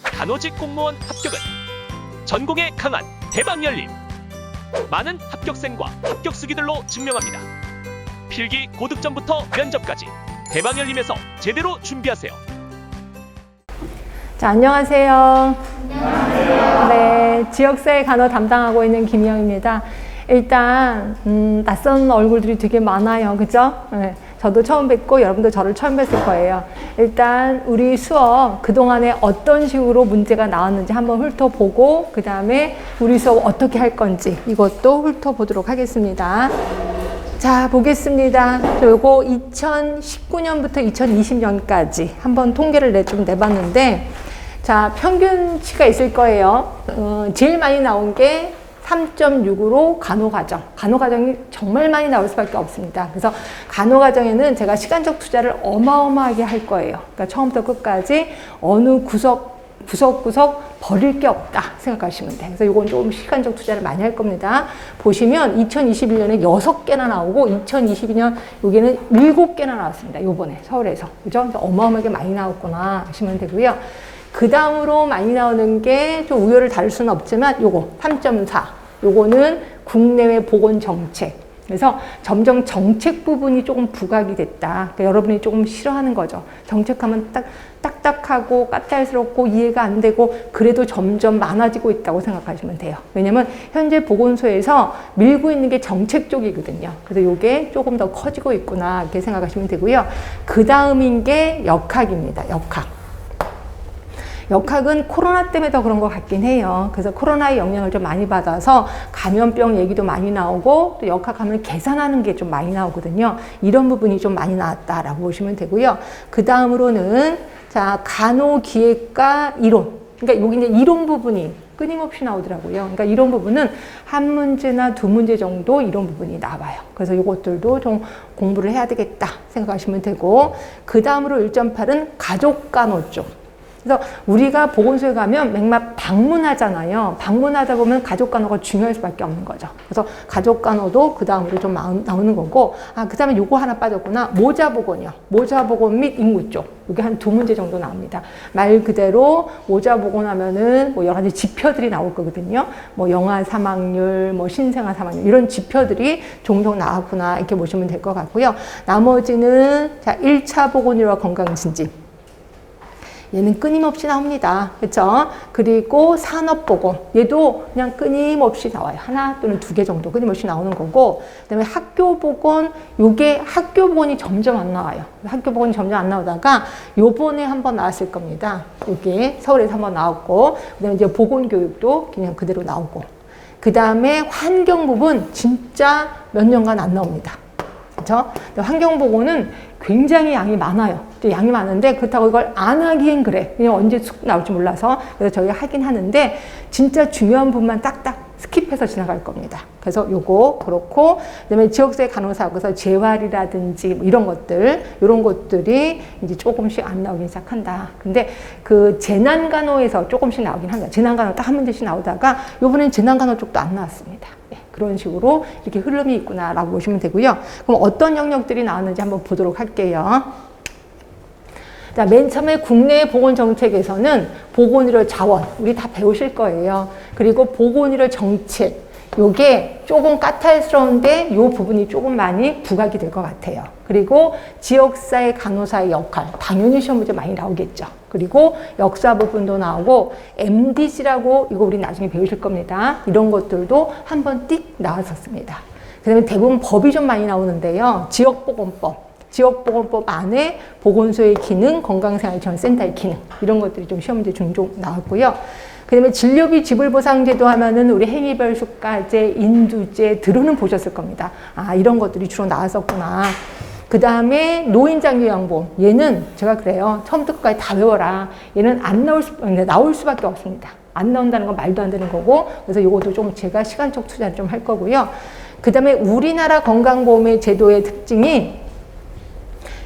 간호직 공무원 합격은 전공에 강한 대방열림. 많은 합격생과 합격수기들로 증명합니다. 필기 고득점부터 면접까지 대방열림에서 제대로 준비하세요. 자, 안녕하세요. 안녕하세요. 네, 지역사회 간호 담당하고 있는 김희영입니다. 일단 낯선 얼굴들이 되게 많아요. 그죠? 네, 저도 처음 뵙고 여러분도 저를 처음 뵀을 거예요. 일단 우리 수업 그동안에 어떤 식으로 문제가 나왔는지 한번 훑어보고 그 다음에 우리 수업 어떻게 할 건지 이것도 훑어보도록 하겠습니다. 자, 보겠습니다. 요거 2019년부터 2020년까지 한번 통계를 좀 내봤는데, 자, 평균치가 있을 거예요. 제일 많이 나온 게 3.6으로 간호과정. 간호과정이 정말 많이 나올 수밖에 없습니다. 그래서 간호과정에는 제가 시간적 투자를 어마어마하게 할 거예요. 그러니까 처음부터 끝까지 어느 구석구석 버릴 게 없다 생각하시면 돼요. 그래서 이건 좀 시간적 투자를 많이 할 겁니다. 보시면 2021년에 6개나 나오고 2022년 여기는 7개나 나왔습니다. 요번에 서울에서. 그죠? 어마어마하게 많이 나왔구나 하시면 되고요. 그 다음으로 많이 나오는 게 좀 우열을 다룰 수는 없지만 요거 3.4 요거는 국내외 보건정책. 그래서 점점 정책 부분이 조금 부각이 됐다. 그러니까 여러분이 조금 싫어하는 거죠. 정책하면 딱딱하고 까탈스럽고 이해가 안 되고 그래도 점점 많아지고 있다고 생각하시면 돼요. 왜냐면 현재 보건소에서 밀고 있는 게 정책 쪽이거든요. 그래서 이게 조금 더 커지고 있구나 이렇게 생각하시면 되고요. 그 다음인 게 역학입니다. 역학은 코로나 때문에 더 그런 것 같긴 해요. 그래서 코로나의 영향을 좀 많이 받아서 감염병 얘기도 많이 나오고 또 역학하면 계산하는 게 좀 많이 나오거든요. 이런 부분이 좀 많이 나왔다라고 보시면 되고요. 그 다음으로는 자, 간호기획과 이론. 그러니까 여기 이제 이론 부분이 끊임없이 나오더라고요. 그러니까 이런 부분은 한 문제나 두 문제 정도 이런 부분이 나와요. 그래서 이것들도 좀 공부를 해야 되겠다 생각하시면 되고, 그 다음으로 1.8은 가족간호 쪽. 그래서 우리가 보건소에 가면 맥락 방문하잖아요. 방문하다 보면 가족간호가 중요할 수밖에 없는 거죠. 그래서 가족간호도 그 다음으로 좀 나오는 거고, 그 다음에 요거 하나 빠졌구나. 모자보건이요. 모자보건 및 인구 쪽. 이게 한 두 문제 정도 나옵니다. 말 그대로 모자보건 하면은 뭐 여러 가지 지표들이 나올 거거든요. 뭐 영아 사망률, 뭐 신생아 사망률 이런 지표들이 종종 나왔구나 이렇게 보시면 될 것 같고요. 나머지는 자, 1차 보건의료와 건강진진. 얘는 끊임없이 나옵니다. 그렇죠? 그리고 산업보건. 얘도 그냥 끊임없이 나와요. 하나 또는 두 개 정도 끊임없이 나오는 거고, 그다음에 학교보건. 요게 학교보건이 점점 안 나와요. 학교보건이 점점 안 나오다가 요번에 한번 나왔을 겁니다. 요게 서울에서 한번 나왔고, 그다음에 이제 보건교육도 그냥 그대로 나오고, 그다음에 환경 부분 진짜 몇 년간 안 나옵니다. 그렇죠? 환경보건은 굉장히 양이 많아요. 양이 많은데 그렇다고 이걸 안 하기엔 그래. 그냥 언제 쑥 나올지 몰라서. 그래서 저희가 하긴 하는데 진짜 중요한 부분만 딱딱 스킵해서 지나갈 겁니다. 그래서 요거 그렇고, 그다음에 지역사회 간호사 그래서 재활이라든지 뭐 이런 것들이 이제 조금씩 안 나오기 시작한다. 근데 그 재난간호에서 조금씩 나오긴 합니다. 재난간호 딱 한 문제씩 나오다가 요번엔 재난간호 쪽도 안 나왔습니다. 그런 식으로 이렇게 흐름이 있구나라고 보시면 되고요. 그럼 어떤 영역들이 나왔는지 한번 보도록 할게요. 자, 맨 처음에 국내 보건정책에서는 보건의료 자원, 우리 다 배우실 거예요. 그리고 보건의료 정책, 요게 조금 까탈스러운데 요 부분이 조금 많이 부각이 될 것 같아요. 그리고 지역사회 간호사의 역할, 당연히 시험 문제 많이 나오겠죠. 그리고 역사 부분도 나오고 MDC라고 이거 우리 나중에 배우실 겁니다. 이런 것들도 한번 띡 나왔었습니다. 그 다음에 대부분 법이 좀 많이 나오는데요. 지역보건법 안에 보건소의 기능, 건강생활지원센터의 기능 이런 것들이 좀 시험 문제 종종 나왔고요. 그 다음에 진료비 지불보상제도 하면은 우리 행위별 수가제, 인두제 들어는 보셨을 겁니다. 이런 것들이 주로 나왔었구나. 그 다음에 노인장기요양보험. 얘는 제가 그래요. 처음부터 끝까지 다 외워라. 얘는 나올 수밖에 없습니다. 안 나온다는 건 말도 안 되는 거고. 그래서 이것도 좀 제가 시간적 투자를 좀 할 거고요. 그 다음에 우리나라 건강보험의 제도의 특징이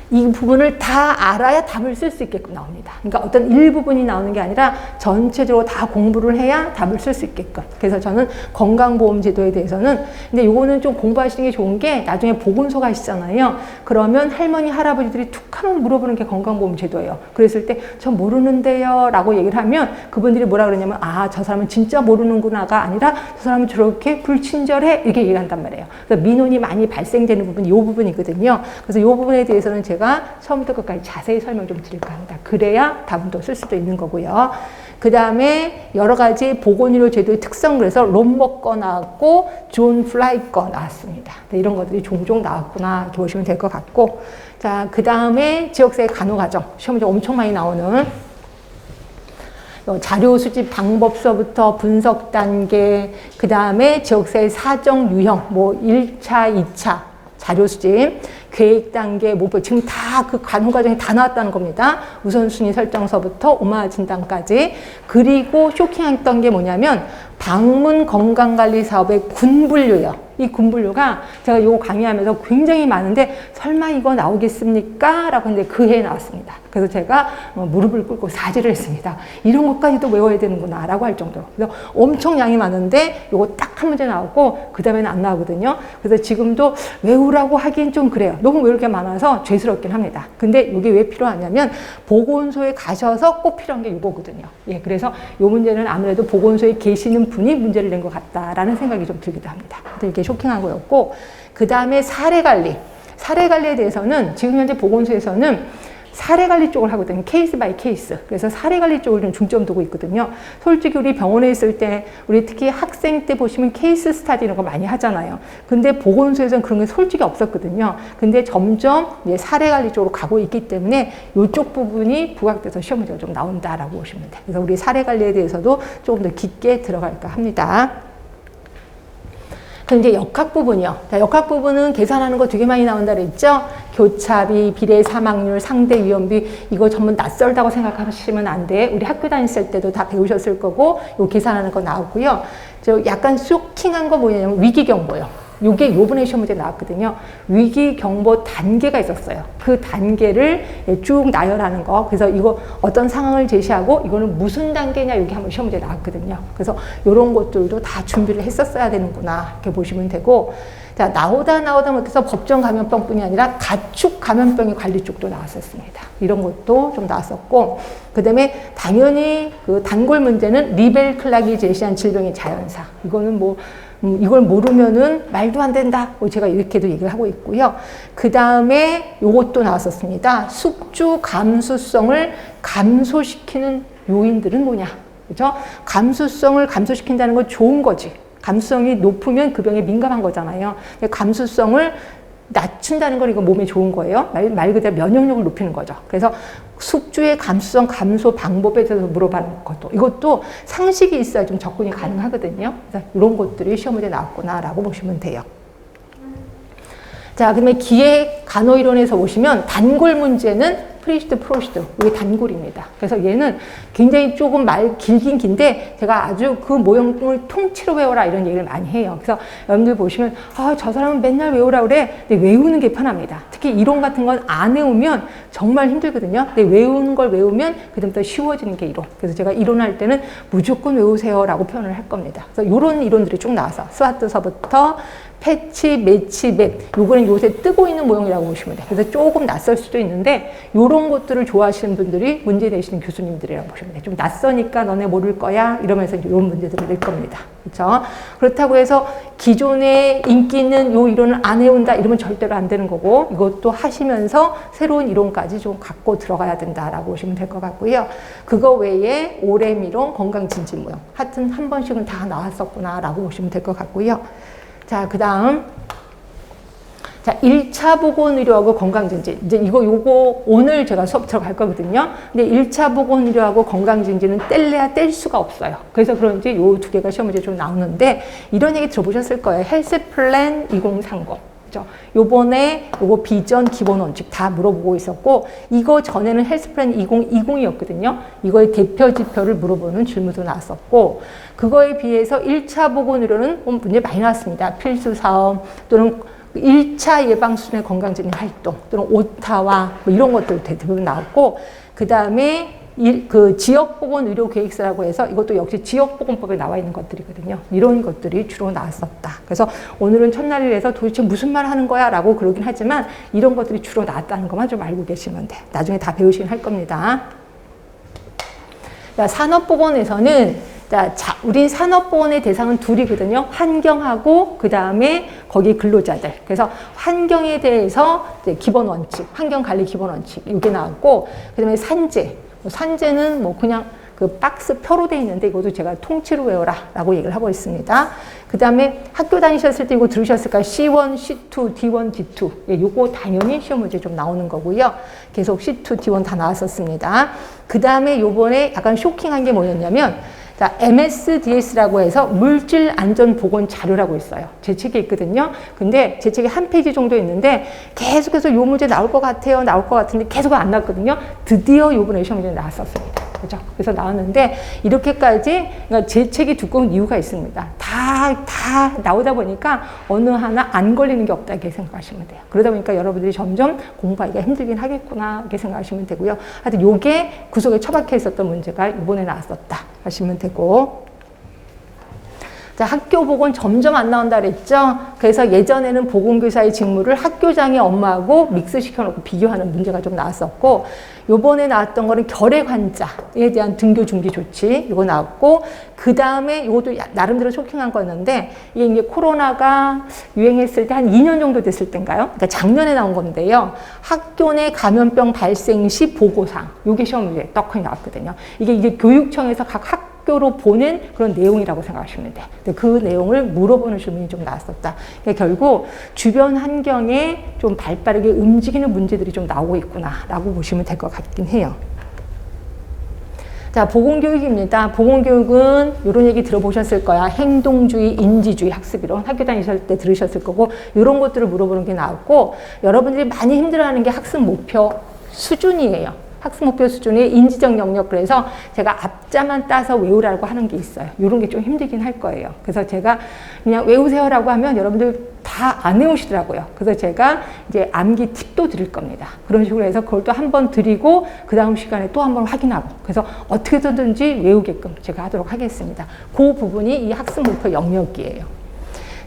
이 부분을 다 알아야 답을 쓸 수 있게끔 나옵니다. 그러니까 어떤 일부분이 나오는 게 아니라 전체적으로 다 공부를 해야 답을 쓸 수 있게끔. 그래서 저는 건강보험제도에 대해서는, 근데 요거는 좀 공부하시는 게 좋은 게 나중에 보건소 가시잖아요. 그러면 할머니, 할아버지들이 툭 하면 물어보는 게 건강보험제도예요. 그랬을 때 저 모르는데요 라고 얘기를 하면 그분들이 뭐라 그러냐면 아, 저 사람은 진짜 모르는구나가 아니라 저 사람은 저렇게 불친절해 이렇게 얘기를 한단 말이에요. 그래서 민원이 많이 발생되는 부분이 이 부분이거든요. 그래서 이 부분에 대해서는 제가 처음부터 끝까지 자세히 설명 좀 드릴까 합니다. 그래야 답은 더 쓸 수도 있는 거고요. 그 다음에 여러 가지 보건의료 제도의 특성, 그래서 롬버 거 나왔고 존 플라이 거 나왔습니다. 이런 것들이 종종 나왔구나 이렇게 보시면 될 것 같고, 자, 그 다음에 지역사회 간호가정 시험에 엄청 많이 나오는 자료 수집 방법서부터 분석 단계, 그 다음에 지역사회 사정 유형, 뭐 1차, 2차 자료 수집, 계획 단계, 목표, 지금 다 그 간호 과정이 다 나왔다는 겁니다. 우선순위 설정서부터 오마 진단까지. 그리고 쇼킹했던 게 뭐냐면 방문 건강관리 사업의 군분류예요. 이 군분류가 제가 이거 강의하면서 굉장히 많은데 설마 이거 나오겠습니까? 라고 했는데 그 해에 나왔습니다. 그래서 제가 무릎을 꿇고 사죄를 했습니다. 이런 것까지도 외워야 되는구나 라고 할 정도로. 그래서 엄청 양이 많은데 이거 딱 한 문제 나오고 그 다음에는 안 나오거든요. 그래서 지금도 외우라고 하긴 좀 그래요. 너무 외울 게 많아서 죄스럽긴 합니다. 근데 이게 왜 필요하냐면 보건소에 가셔서 꼭 필요한 게 이거거든요. 예, 그래서 이 문제는 아무래도 보건소에 계시는 분이 문제를 낸 것 같다라는 생각이 좀 들기도 합니다. 이게 쇼킹한 거였고, 그 다음에 사례관리. 사례관리에 대해서는 지금 현재 보건소에서는 사례관리 쪽을 하거든요. 케이스 바이 케이스. 그래서 사례관리 쪽을 좀 중점 두고 있거든요. 솔직히 우리 병원에 있을 때, 우리 특히 학생 때 보시면 케이스 스타디 이런 거 많이 하잖아요. 근데 보건소에서는 그런 게 솔직히 없었거든요. 근데 점점 이제 사례관리 쪽으로 가고 있기 때문에 이쪽 부분이 부각돼서 시험 문제가 좀 나온다라고 보시면 돼요. 그래서 우리 사례관리에 대해서도 조금 더 깊게 들어갈까 합니다. 그럼 이제 역학 부분이요. 자, 역학 부분은 계산하는 거 되게 많이 나온다 그랬죠? 교차비, 비례 사망률, 상대 위험비, 이거 전부 낯설다고 생각하시면 안 돼. 우리 학교 다녔을 때도 다 배우셨을 거고, 이거 계산하는 거 나왔고요. 저 약간 쇼킹한 거 뭐냐면 위기경보요. 요게 요번에 시험 문제 나왔거든요. 위기경보 단계가 있었어요. 그 단계를 쭉 나열하는 거. 그래서 이거 어떤 상황을 제시하고 이거는 무슨 단계냐 이게 한번 시험 문제 나왔거든요. 그래서 이런 것들도 다 준비를 했었어야 되는구나 이렇게 보시면 되고, 자, 나오다 못해서 법정 감염병뿐이 아니라 가축 감염병의 관리 쪽도 나왔었습니다. 이런 것도 좀 나왔었고, 그 다음에 당연히 그 단골 문제는 리벨 클락이 제시한 질병의 자연사. 이거는 뭐 이걸 모르면은 말도 안 된다. 제가 이렇게도 얘기를 하고 있고요. 그 다음에 요것도 나왔었습니다. 숙주 감수성을 감소시키는 요인들은 뭐냐. 그죠? 감수성을 감소시킨다는 건 좋은 거지. 감수성이 높으면 그 병에 민감한 거잖아요. 감수성을 낮춘다는 건 이거 몸에 좋은 거예요. 말 그대로 면역력을 높이는 거죠. 그래서 숙주의 감수성 감소 방법에 대해서 물어보는 것도, 이것도 상식이 있어야 좀 접근이 가능하거든요. 그래서 이런 것들이 시험 문제에 나왔구나라고 보시면 돼요. 자, 그다음에 기획 간호이론에서 보시면 단골 문제는 프리시드 프로시드, 이게 단골입니다. 그래서 얘는 굉장히 조금 말 길긴 긴데 제가 아주 그 모형을 통째로 외워라 이런 얘기를 많이 해요. 그래서 여러분들 보시면 아, 저 사람은 맨날 외우라 그래. 근데 외우는 게 편합니다. 특히 이론 같은 건 안 외우면 정말 힘들거든요. 근데 외우는 걸 외우면 그다음부터 쉬워지는 게 이론. 그래서 제가 이론할 때는 무조건 외우세요라고 표현을 할 겁니다. 그래서 이런 이론들이 쭉 나와서 스와트서부터 패치, 매치, 맵. 요거는 요새 뜨고 있는 모형이라고 보시면 돼요. 그래서 조금 낯설 수도 있는데 요런 것들을 좋아하시는 분들이 문제 내시는 교수님들이라고 보시면 돼요. 좀 낯서니까 너네 모를 거야 이러면서 이런 문제들을 낼 겁니다. 그렇죠? 그렇다고 해서 기존에 인기 있는 요 이론을 안 해온다 이러면 절대로 안 되는 거고, 이것도 하시면서 새로운 이론까지 좀 갖고 들어가야 된다라고 보시면 될 것 같고요. 그거 외에 오렘 이론, 건강진진 모형. 하여튼 한 번씩은 다 나왔었구나라고 보시면 될 것 같고요. 자, 그 다음. 자, 1차 보건의료하고 건강진진. 이제 요거 오늘 제가 수업 들어갈 거거든요. 근데 1차 보건의료하고 건강진진은 뗄래야 뗄 수가 없어요. 그래서 그런지 요 두 개가 시험 문제 좀 나오는데, 이런 얘기 들어보셨을 거예요. 헬스 플랜 2030. 그죠? 요번에 요거 비전 기본 원칙 다 물어보고 있었고, 이거 전에는 헬스 플랜 2020이었거든요. 이거의 대표 지표를 물어보는 질문도 나왔었고, 그거에 비해서 1차 보건의료는 문제 많이 나왔습니다. 필수 사업 또는 1차 예방 수준의 건강증진 활동 또는 오타와 뭐 이런 것들 대부분 나왔고, 그 다음에 그 지역보건의료계획서라고 해서 이것도 역시 지역보건법에 나와 있는 것들이거든요. 이런 것들이 주로 나왔었다. 그래서 오늘은 첫날이라서 도대체 무슨 말 하는 거야? 라고 그러긴 하지만 이런 것들이 주로 나왔다는 것만 좀 알고 계시면 돼. 나중에 다 배우시긴 할 겁니다. 자, 산업보건에서는 우리 산업보건의 대상은 둘이거든요. 환경하고 그 다음에 거기 근로자들. 그래서 환경에 대해서 이제 기본 원칙, 환경관리 기본 원칙 이게 나왔고, 그 다음에 산재. 산재는 뭐 그냥 그 박스 표로 돼 있는데 이것도 제가 통째로 외워라 라고 얘기를 하고 있습니다. 그 다음에 학교 다니셨을 때 이거 들으셨을까요? C1, C2, D1, D2. 예, 요거 당연히 시험 문제 좀 나오는 거고요. 계속 C2, D1 다 나왔었습니다. 그 다음에 요번에 약간 쇼킹한 게 뭐였냐면, 자, MSDS라고 해서 물질안전보건 자료라고 있어요. 제 책에 있거든요. 근데 제 책에 한 페이지 정도 있는데 계속해서 요 문제 나올 것 같아요. 나올 것 같은데 계속 안 나왔거든요. 드디어 요번에 시험 문제 나왔었습니다. 그죠? 그래서 나왔는데 이렇게까지, 그러니까 제 책이 두꺼운 이유가 있습니다. 다 나오다 보니까 어느 하나 안 걸리는 게 없다 이렇게 생각하시면 돼요. 그러다 보니까 여러분들이 점점 공부하기가 힘들긴 하겠구나 이렇게 생각하시면 되고요. 하여튼 요게 구석에 처박혀 있었던 문제가 이번에 나왔었다 하시면 되고, 자, 학교 보건 점점 안 나온다 그랬죠? 그래서 예전에는 보건교사의 직무를 학교장의 업무하고 믹스시켜놓고 비교하는 문제가 좀 나왔었고, 요번에 나왔던 거는 결핵 환자에 대한 등교 중지 조치, 이거 나왔고, 그 다음에 이것도 나름대로 쇼킹한 거였는데, 이게 이제 코로나가 유행했을 때 한 2년 정도 됐을 때인가요? 그러니까 작년에 나온 건데요. 학교 내 감염병 발생 시 보고사항, 요게 시험 문제 떡하니 나왔거든요. 이게 교육청에서 각 학교로 보낸 그런 내용이라고 생각하시면 돼요. 근데 그 내용을 물어보는 질문이 좀 나왔었다. 그러니까 결국 주변 환경에 좀 발빠르게 움직이는 문제들이 좀 나오고 있구나라고 보시면 될 것 같긴 해요. 자, 보건교육입니다. 보건교육은 이런 얘기 들어보셨을 거야. 행동주의, 인지주의 학습이론 학교 다니실 때 들으셨을 거고, 이런 것들을 물어보는 게 나왔고, 여러분들이 많이 힘들어하는 게 학습 목표 수준이에요. 학습 목표 수준의 인지적 영역, 그래서 제가 앞자만 따서 외우라고 하는 게 있어요. 이런 게 좀 힘들긴 할 거예요. 그래서 제가 그냥 외우세요라고 하면 여러분들 다 안 외우시더라고요. 그래서 제가 이제 암기 팁도 드릴 겁니다. 그런 식으로 해서 그걸 또 한 번 드리고 그 다음 시간에 또 한 번 확인하고, 그래서 어떻게든지 외우게끔 제가 하도록 하겠습니다. 그 부분이 이 학습 목표 영역이에요.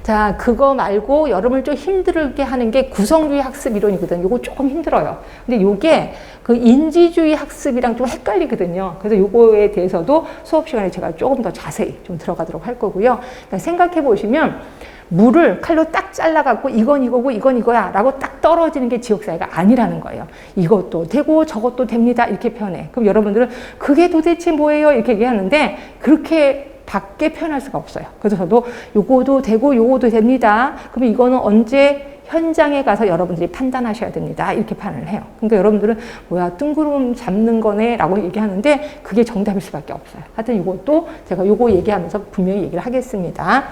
자, 그거 말고 여러분을 좀 힘들게 하는 게 구성주의 학습 이론이거든요. 요거 조금 힘들어요. 근데 요게 그 인지주의 학습이랑 좀 헷갈리거든요. 그래서 요거에 대해서도 수업 시간에 제가 조금 더 자세히 좀 들어가도록 할 거고요. 그러니까 생각해 보시면 물을 칼로 딱 잘라갖고 이건 이거고 이건 이거야 라고 딱 떨어지는 게 지역사회가 아니라는 거예요. 이것도 되고 저것도 됩니다 이렇게 표현해. 그럼 여러분들은 그게 도대체 뭐예요 이렇게 얘기하는데, 그렇게 밖에 표현할 수가 없어요. 그래서 저도 요거도 되고 요거도 됩니다. 그러면 이거는 언제 현장에 가서 여러분들이 판단하셔야 됩니다. 이렇게 판단을 해요. 그러니까 여러분들은 뭐야 뜬구름 잡는 거네 라고 얘기하는데 그게 정답일 수밖에 없어요. 하여튼 이것도 제가 요거 얘기하면서 분명히 얘기를 하겠습니다.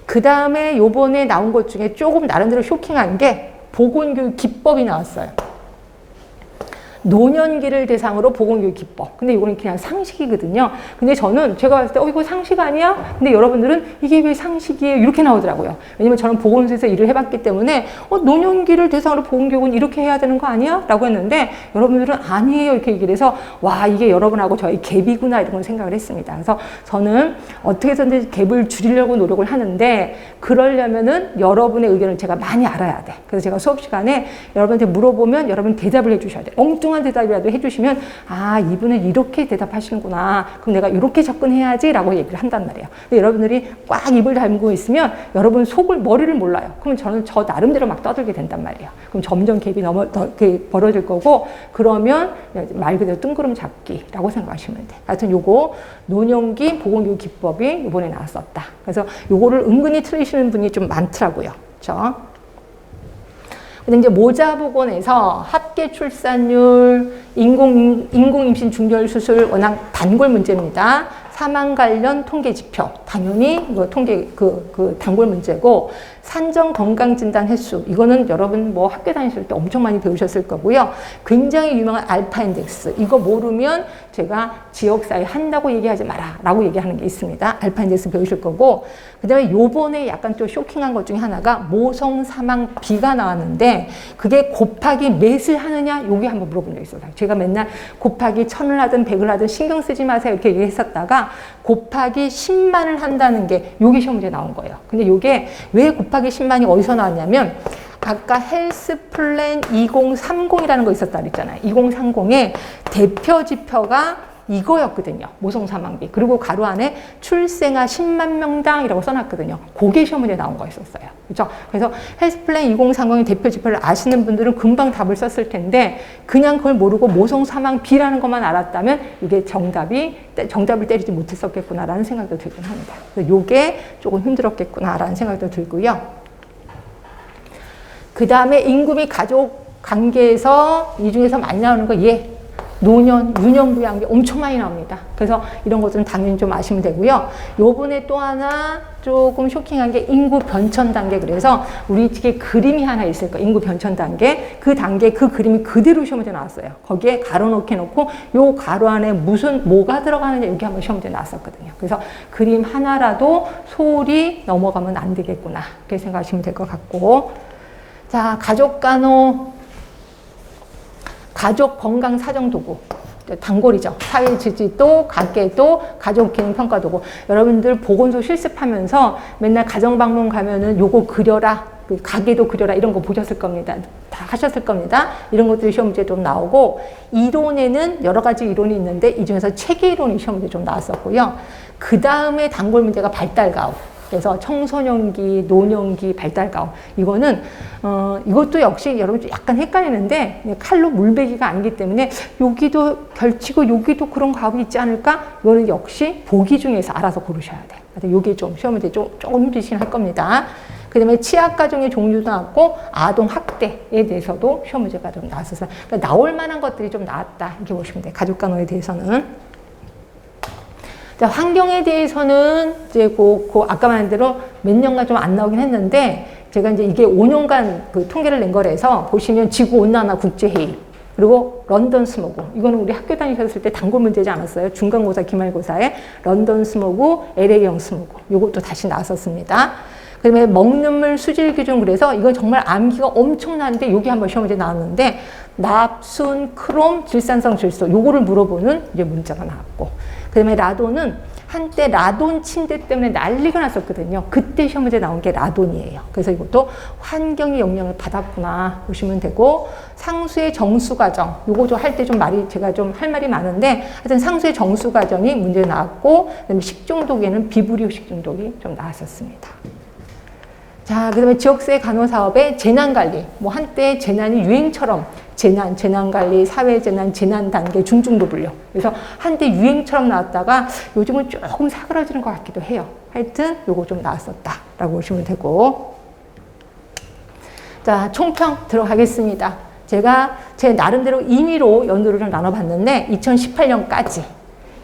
그 다음에 요번에 나온 것 중에 조금 나름대로 쇼킹한 게 보건교육 기법이 나왔어요. 노년기를 대상으로 보건교육 기법. 근데 이거는 그냥 상식이거든요. 근데 저는 제가 봤을 때 이거 상식 아니야? 근데 여러분들은 이게 왜 상식이에요? 이렇게 나오더라고요. 왜냐면 저는 보건소에서 일을 해봤기 때문에 노년기를 대상으로 보건교육은 이렇게 해야 되는 거 아니야? 라고 했는데 여러분들은 아니에요 이렇게 얘기를 해서 와, 이게 여러분하고 저희 갭이구나 이런 걸 생각을 했습니다. 그래서 저는 어떻게 해서든지 갭을 줄이려고 노력을 하는데, 그러려면은 여러분의 의견을 제가 많이 알아야 돼. 그래서 제가 수업 시간에 여러분한테 물어보면 여러분 대답을 해주셔야 돼. 엉뚱한 대답이라도 해주시면 아, 이분은 이렇게 대답하시는구나. 그럼 내가 이렇게 접근해야지 라고 얘기를 한단 말이에요. 근데 여러분들이 꽉 입을 다물고 있으면 여러분 머리를 몰라요. 그러면 저는 저 나름대로 막 떠들게 된단 말이에요. 그럼 점점 갭이 벌어질 거고, 그러면 말 그대로 뜬구름 잡기라고 생각하시면 돼요. 하여튼 요거 노년기 보건교육 기법이 이번에 나왔었다. 그래서 요거를 은근히 틀리시는 분이 좀 많더라고요. 그렇죠? 근데 이제 모자보건에서 합계 출산율, 인공임신 중절 수술 워낙 단골 문제입니다. 사망 관련 통계 지표 당연히 이거 통계 그 단골 문제고, 산정 건강 진단 횟수, 이거는 여러분 뭐 학교 다니실 때 엄청 많이 배우셨을 거고요. 굉장히 유명한 알파 인덱스, 이거 모르면 제가 지역사회 한다고 얘기하지 마라 라고 얘기하는 게 있습니다. 알파 인덱스 배우실 거고, 그 다음에 요번에 약간 또 쇼킹한 것 중에 하나가 모성 사망 비가 나왔는데, 그게 곱하기 몇을 하느냐, 요게 한번 물어본 적이 있어요. 제가 맨날 곱하기 1000을 하든 100을 하든 신경 쓰지 마세요 이렇게 얘기했었다가, 곱하기 10만을 한다는 게 요게 시험 문제 나온 거예요. 근데 요게 왜 곱하기 10만이 어디서 나왔냐면, 아까 헬스 플랜 2030이라는 거 있었다 그랬잖아요. 2030의 대표 지표가 이거였거든요. 모성 사망비. 그리고 가로 안에 출생아 10만 명당이라고 써놨거든요. 그게 시험 문제에 나온 거였었어요. 그렇죠? 그래서 헬스플랜 2030의 대표 지표를 아시는 분들은 금방 답을 썼을 텐데, 그냥 그걸 모르고 모성 사망비라는 것만 알았다면 이게 정답을 때리지 못했었겠구나라는 생각도 들긴 합니다. 그래서 이게 조금 힘들었겠구나라는 생각도 들고요. 그 다음에 인구 및 가족 관계에서 이 중에서 많이 나오는 거, 노년, 유년부양비 엄청 많이 나옵니다. 그래서 이런 것들은 당연히 좀 아시면 되고요. 요번에 또 하나 조금 쇼킹한 게 인구 변천 단계. 그래서 우리 집에 그림이 하나 있을 거예요. 인구 변천 단계. 그 단계, 그 그림이 그대로 시험 문제 나왔어요. 거기에 가로 놓고 요 가로 안에 뭐가 들어가느냐, 여기 한번 시험 문제 나왔었거든요. 그래서 그림 하나라도 소홀히 넘어가면 안 되겠구나, 그렇게 생각하시면 될 것 같고. 자, 가족 건강 사정 도구, 단골이죠. 사회 지지도, 가계도, 가족 기능 평가 도구. 여러분들 보건소 실습하면서 맨날 가정 방문 가면은 요거 그려라, 가계도 그려라, 이런 거 보셨을 겁니다. 다 하셨을 겁니다. 이런 것들이 시험 문제 좀 나오고, 이론에는 여러 가지 이론이 있는데 이 중에서 체계 이론이 시험 문제 좀 나왔었고요. 그 다음에 단골 문제가 발달 가오. 그래서 청소년기, 노년기, 발달가오. 이거는 이것도 역시 여러분 약간 헷갈리는데, 칼로 물베기가 아니기 때문에 여기도 결치고 여기도 그런 가옵이 있지 않을까? 이거는 역시 보기 중에서 알아서 고르셔야 돼요. 그래서 이게 좀 시험 문제 조금 힘드시긴 할 겁니다. 그 다음에 취약가정의 종류도 나왔고, 아동학대에 대해서도 시험 문제가 좀 나왔었어요. 그러니까 나올 만한 것들이 좀 나왔다, 이렇게 보시면 돼요. 가족간호에 대해서는. 자, 환경에 대해서는 이제 아까 말한 대로 몇 년간 좀 안 나오긴 했는데, 제가 이제 이게 5년간 그 통계를 낸 거라서 보시면 지구온난화 국제회의, 그리고 런던 스모그, 이거는 우리 학교 다니셨을 때 단골 문제지 않았어요? 중간고사, 기말고사에 런던 스모그, LA형 스모그, 요것도 다시 나왔었습니다. 그 다음에 먹는 물 수질 기준, 그래서 이건 정말 암기가 엄청난데 여기 한번 시험 문제 나왔는데, 납순, 크롬, 질산성 질소, 요거를 물어보는 이제 문자가 나왔고, 그 다음에 라돈은 한때 라돈 침대 때문에 난리가 났었거든요. 그때 시험 문제 나온 게 라돈이에요. 그래서 이것도 환경이 영향을 받았구나 보시면 되고, 상수의 정수 과정, 요거 할 때 좀 제가 좀 할 말이 많은데, 하여튼 상수의 정수 과정이 문제 나왔고, 그다음에 식중독에는 비브리오 식중독이 좀 나왔었습니다. 자, 그 다음에 지역사회 간호사업의 재난관리. 뭐 한때 재난이 유행처럼 재난관리, 사회재난, 재난단계, 중증도 분류. 그래서 한때 유행처럼 나왔다가 요즘은 조금 사그라지는 것 같기도 해요. 하여튼 요거 좀 나왔었다라고 보시면 되고. 자, 총평 들어가겠습니다. 제가 제 나름대로 임의로 연도를 좀 나눠봤는데, 2018년까지,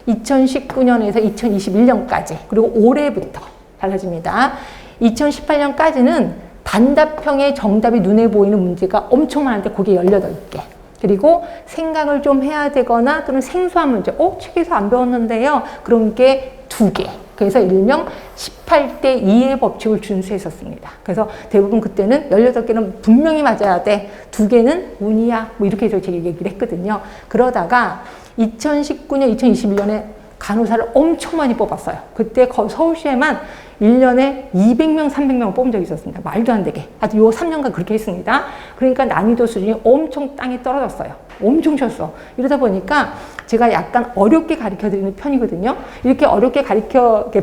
2019년에서 2021년까지, 그리고 올해부터 달라집니다. 2018년까지는 단답형의 정답이 눈에 보이는 문제가 엄청 많은데 그게 18개. 그리고 생각을 좀 해야 되거나 또는 생소한 문제, 책에서 안 배웠는데요, 그런 게 2개. 그래서 일명 18대 2의 법칙을 준수했었습니다. 그래서 대부분 그때는 18개는 분명히 맞아야 돼, 2개는 운이야, 뭐 이렇게 해서 제가 얘기를 했거든요. 그러다가 2019년, 2021년에 간호사를 엄청 많이 뽑았어요. 그때 서울시에만 1년에 200명, 300명을 뽑은 적이 있었습니다. 말도 안 되게. 하여튼 요 3년간 그렇게 했습니다. 그러니까 난이도 수준이 엄청 땅에 떨어졌어요. 엄청 쉬웠어. 이러다 보니까 제가 약간 어렵게 가르쳐 드리는 편이거든요. 이렇게 어렵게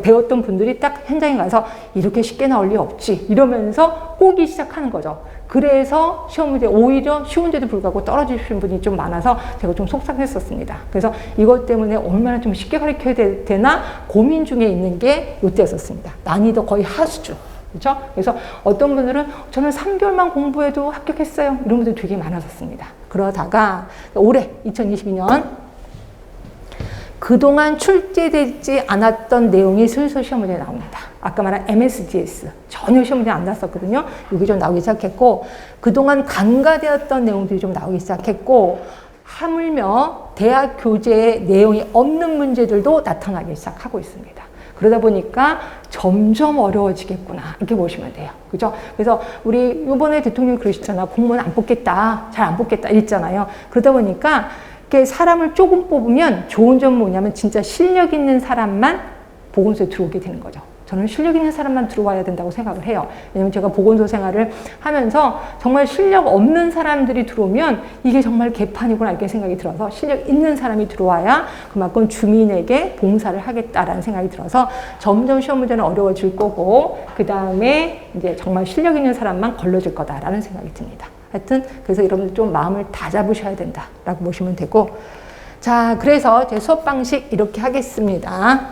배웠던 분들이 딱 현장에 가서 이렇게 쉽게 나올 리 없지, 이러면서 꼬기 시작하는 거죠. 그래서 시험 문제 오히려 쉬운데도 불구하고 떨어지시는 분이 좀 많아서 제가 좀 속상했었습니다. 그래서 이것 때문에 얼마나 좀 쉽게 가르쳐야 되나 고민 중에 있는 게 이때였었습니다. 난이도 거의 하수준. 그렇죠? 그래서 어떤 분들은 저는 3개월만 공부해도 합격했어요, 이런 분들이 되게 많았었습니다. 그러다가 올해 2022년 그동안 출제되지 않았던 내용이 슬슬 시험 문제에 나옵니다. 아까 말한 MSDS 전혀 시험 문제 안 났었거든요. 이게 좀 나오기 시작했고, 그동안 간과되었던 내용들이 좀 나오기 시작했고, 하물며 대학 교재에 내용이 없는 문제들도 나타나기 시작하고 있습니다. 그러다 보니까 점점 어려워지겠구나, 이렇게 보시면 돼요. 그죠? 그래서 우리 이번에 대통령이 그러시잖아. 공무원 안 뽑겠다, 잘 안 뽑겠다 이랬잖아요. 그러다 보니까 이렇게 사람을 조금 뽑으면 좋은 점은 뭐냐면 진짜 실력 있는 사람만 보건소에 들어오게 되는 거죠. 저는 실력 있는 사람만 들어와야 된다고 생각을 해요. 왜냐면 제가 보건소 생활을 하면서 정말 실력 없는 사람들이 들어오면 이게 정말 개판이구나, 이렇게 생각이 들어서 실력 있는 사람이 들어와야 그만큼 주민에게 봉사를 하겠다라는 생각이 들어서 점점 시험 문제는 어려워질 거고, 그 다음에 이제 정말 실력 있는 사람만 걸러질 거다라는 생각이 듭니다. 하여튼 그래서 여러분들 좀 마음을 다잡으셔야 된다라고 보시면 되고, 자, 그래서 제 수업 방식 이렇게 하겠습니다.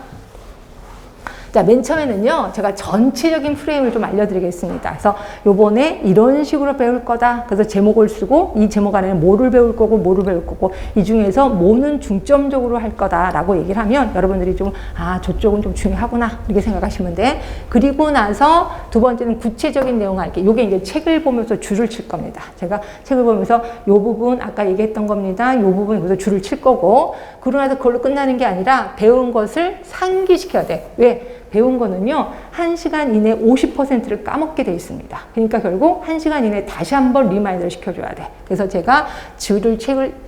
자, 맨 처음에는요, 제가 전체적인 프레임을 좀 알려드리겠습니다. 그래서 요번에 이런 식으로 배울 거다. 그래서 제목을 쓰고, 이 제목 안에는 뭐를 배울 거고, 뭐를 배울 거고, 이 중에서 뭐는 중점적으로 할 거다라고 얘기를 하면 여러분들이 좀, 아, 저쪽은 좀 중요하구나, 이렇게 생각하시면 돼. 그리고 나서 두 번째는 구체적인 내용 알기. 요게 이제 책을 보면서 줄을 칠 겁니다. 제가 책을 보면서 요 부분, 아까 얘기했던 겁니다. 요 부분, 여기서 줄을 칠 거고, 그러고 나서 그걸로 끝나는 게 아니라 배운 것을 상기시켜야 돼. 왜? 배운 거는요, 1시간 이내 50%를 까먹게 돼 있습니다. 그러니까 결국 1시간 이내 다시 한번 리마인드를 시켜줘야 돼. 그래서 제가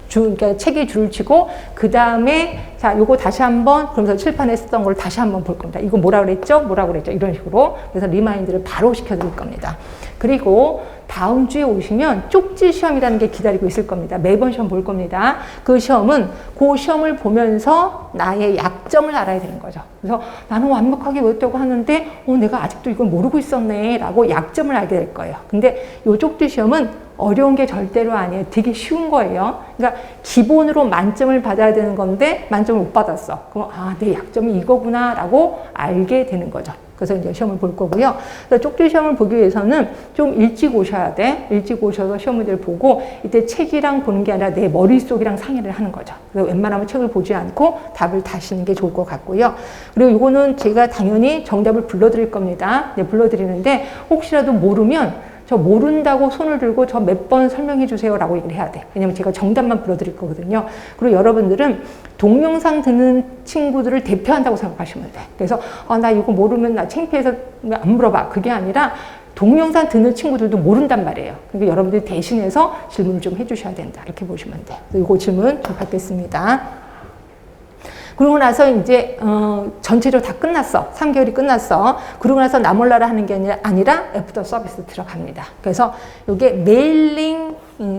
그러니까 책에 줄을 치고, 그 다음에, 자, 요거 다시 한번, 그러면서 칠판에 쓰던 걸 다시 한번 볼 겁니다. 이거 뭐라 그랬죠? 뭐라 그랬죠? 이런 식으로. 그래서 리마인드를 바로 시켜드릴 겁니다. 그리고 다음 주에 오시면 쪽지 시험이라는 게 기다리고 있을 겁니다. 매번 시험 볼 겁니다. 그 시험은 그 시험을 보면서 나의 약점을 알아야 되는 거죠. 그래서 나는 완벽하게 외웠다고 하는데 내가 아직도 이걸 모르고 있었네 라고 약점을 알게 될 거예요. 근데 이 쪽지 시험은 어려운 게 절대로 아니에요. 되게 쉬운 거예요. 그러니까 기본으로 만점을 받아야 되는 건데 만점을 못 받았어. 그럼 내 약점이 이거구나 라고 알게 되는 거죠. 그래서 이제 시험을 볼 거고요. 그래서 쪽지 시험을 보기 위해서는 좀 일찍 오셔야 돼. 일찍 오셔서 시험 문제를 보고, 이때 책이랑 보는 게 아니라 내 머릿속이랑 상의를 하는 거죠. 그래서 웬만하면 책을 보지 않고 답을 다시는 게 좋을 것 같고요. 그리고 이거는 제가 당연히 정답을 불러드릴 겁니다. 네, 불러드리는데 혹시라도 모르면 저 모른다고 손을 들고 저 몇 번 설명해 주세요 라고 얘기를 해야 돼. 왜냐면 제가 정답만 불러드릴 거거든요. 그리고 여러분들은 동영상 듣는 친구들을 대표한다고 생각하시면 돼. 그래서 나 이거 모르면 나 창피해서 안 물어봐. 그게 아니라 동영상 듣는 친구들도 모른단 말이에요. 그러니까 여러분들이 대신해서 질문을 좀 해주셔야 된다. 이렇게 보시면 돼. 이거 질문 좀 받겠습니다. 그러고 나서 이제 전체적으로 다 끝났어. 3개월이 끝났어. 그러고 나서 나 몰라라 하는 게 아니라 애프터 서비스 들어갑니다. 그래서 이게 메일링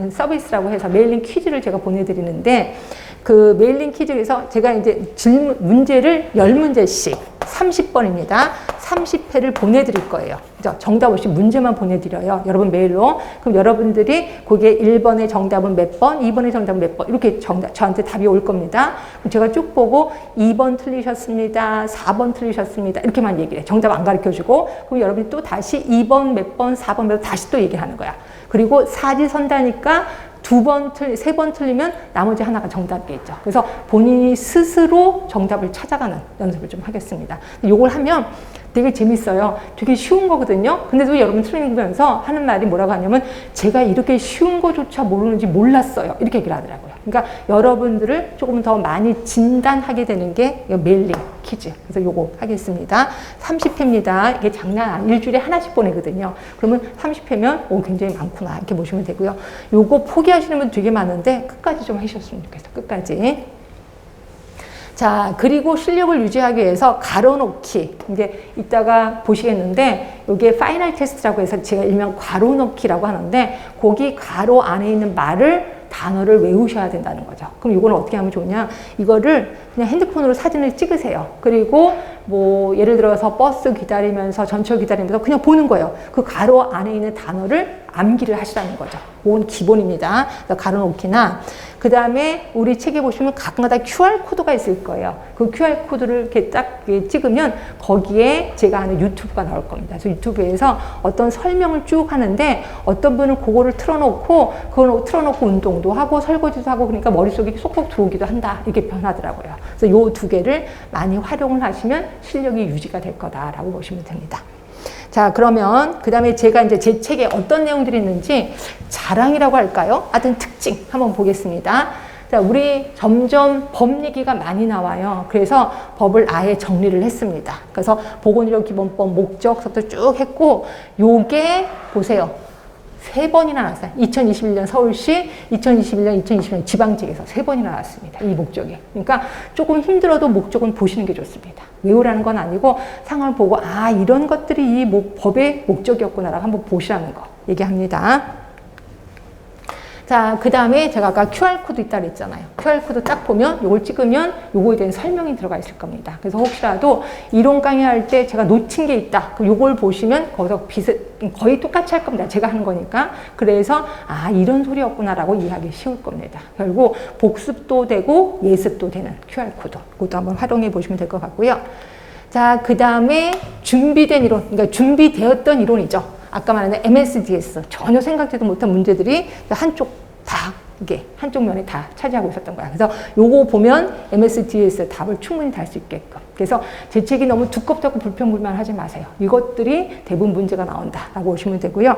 서비스라고 해서 메일링 퀴즈를 제가 보내드리는데, 그 메일링 퀴즈에서 제가 이제 문제를 10문제씩 30번입니다. 30회를 보내드릴 거예요. 정답 없이 문제만 보내드려요. 여러분 메일로. 그럼 여러분들이 거기에 1번의 정답은 몇 번, 2번의 정답은 몇 번, 이렇게 저한테 답이 올 겁니다. 그럼 제가 쭉 보고 2번 틀리셨습니다. 4번 틀리셨습니다. 이렇게만 얘기를 해. 정답 안 가르쳐주고. 그럼 여러분이 또 다시 2번 몇 번, 4번 몇 번 다시 또 얘기하는 거야. 그리고 사지선다니까 3번 틀리면 나머지 하나가 정답이겠죠. 그래서 본인이 스스로 정답을 찾아가는 연습을 좀 하겠습니다. 이걸 하면 되게 재밌어요. 되게 쉬운 거거든요. 근데도 여러분 트레이닝 보면서 하는 말이 뭐라고 하냐면, 제가 이렇게 쉬운 거조차 모르는지 몰랐어요. 이렇게 얘기를 하더라고요. 그러니까 여러분들을 조금 더 많이 진단하게 되는 게 메일링 퀴즈. 그래서 요거 하겠습니다. 30회입니다. 이게 장난 아니에요. 일주일에 하나씩 보내거든요. 그러면 30회면 굉장히 많구나, 이렇게 보시면 되고요. 요거 포기하시는 분 되게 많은데 끝까지 좀 하셨으면 좋겠어요. 끝까지. 자, 그리고 실력을 유지하기 위해서 가로놓기. 이제 이따가 보시겠는데, 이게 파이널 테스트라고 해서 제가 일명 괄호넣기라고 하는데, 거기 괄호 안에 있는 단어를 외우셔야 된다는 거죠. 그럼 이거는 어떻게 하면 좋냐? 이거를 그냥 핸드폰으로 사진을 찍으세요. 그리고 뭐 예를 들어서 버스 기다리면서 전철 기다리면서 그냥 보는 거예요. 그 가로 안에 있는 단어를 암기를 하시라는 거죠. 그건 기본입니다. 가로 놓기나 그 다음에 우리 책에 보시면 가끔가다 QR코드가 있을 거예요. 그 QR코드를 이렇게 딱 찍으면 거기에 제가 하는 유튜브가 나올 겁니다. 그래서 유튜브에서 어떤 설명을 쭉 하는데 어떤 분은 그거를 틀어놓고 그걸 틀어놓고 운동도 하고 설거지도 하고 그러니까 머릿속에 쏙쏙 들어오기도 한다. 이렇게 변하더라고요. 그래서 요 두 개를 많이 활용을 하시면 실력이 유지가 될 거다라고 보시면 됩니다. 자, 그러면 그 다음에 제가 이제 제 책에 어떤 내용들이 있는지 자랑이라고 할까요? 하여튼 특징 한번 보겠습니다. 자, 우리 점점 법 얘기가 많이 나와요. 그래서 법을 아예 정리를 했습니다. 그래서 보건의료기본법 목적서부터 쭉 했고, 요게 보세요. 3번이나 나왔어요. 2021년 서울시, 2021년 지방직에서 3번이나 나왔습니다. 이 목적이. 그러니까 조금 힘들어도 목적은 보시는 게 좋습니다. 외우라는 건 아니고 상황을 보고 아 이런 것들이 이 법의 목적이었구나라고 한번 보시라는 거 얘기합니다. 자, 그 다음에 제가 아까 QR코드 있다고 했잖아요. QR코드 딱 보면 이걸 찍으면 요거에 대한 설명이 들어가 있을 겁니다. 그래서 혹시라도 이론 강의할 때 제가 놓친 게 있다. 그럼 요걸 보시면 거기서 거의 똑같이 할 겁니다. 제가 하는 거니까. 그래서 아 이런 소리였구나라고 이해하기 쉬울 겁니다. 결국 복습도 되고 예습도 되는 QR코드. 그것도 한번 활용해 보시면 될 것 같고요. 자, 그 다음에 준비된 이론, 그러니까 준비되었던 이론이죠. 아까 말한 MSDS 전혀 생각지도 못한 문제들이 한쪽 면에 다 차지하고 있었던 거야. 그래서 요거 보면 MSDS 답을 충분히 달 수 있게끔. 그래서 제 책이 너무 두껍다고 불평불만하지 마세요. 이것들이 대부분 문제가 나온다라고 보시면 되고요.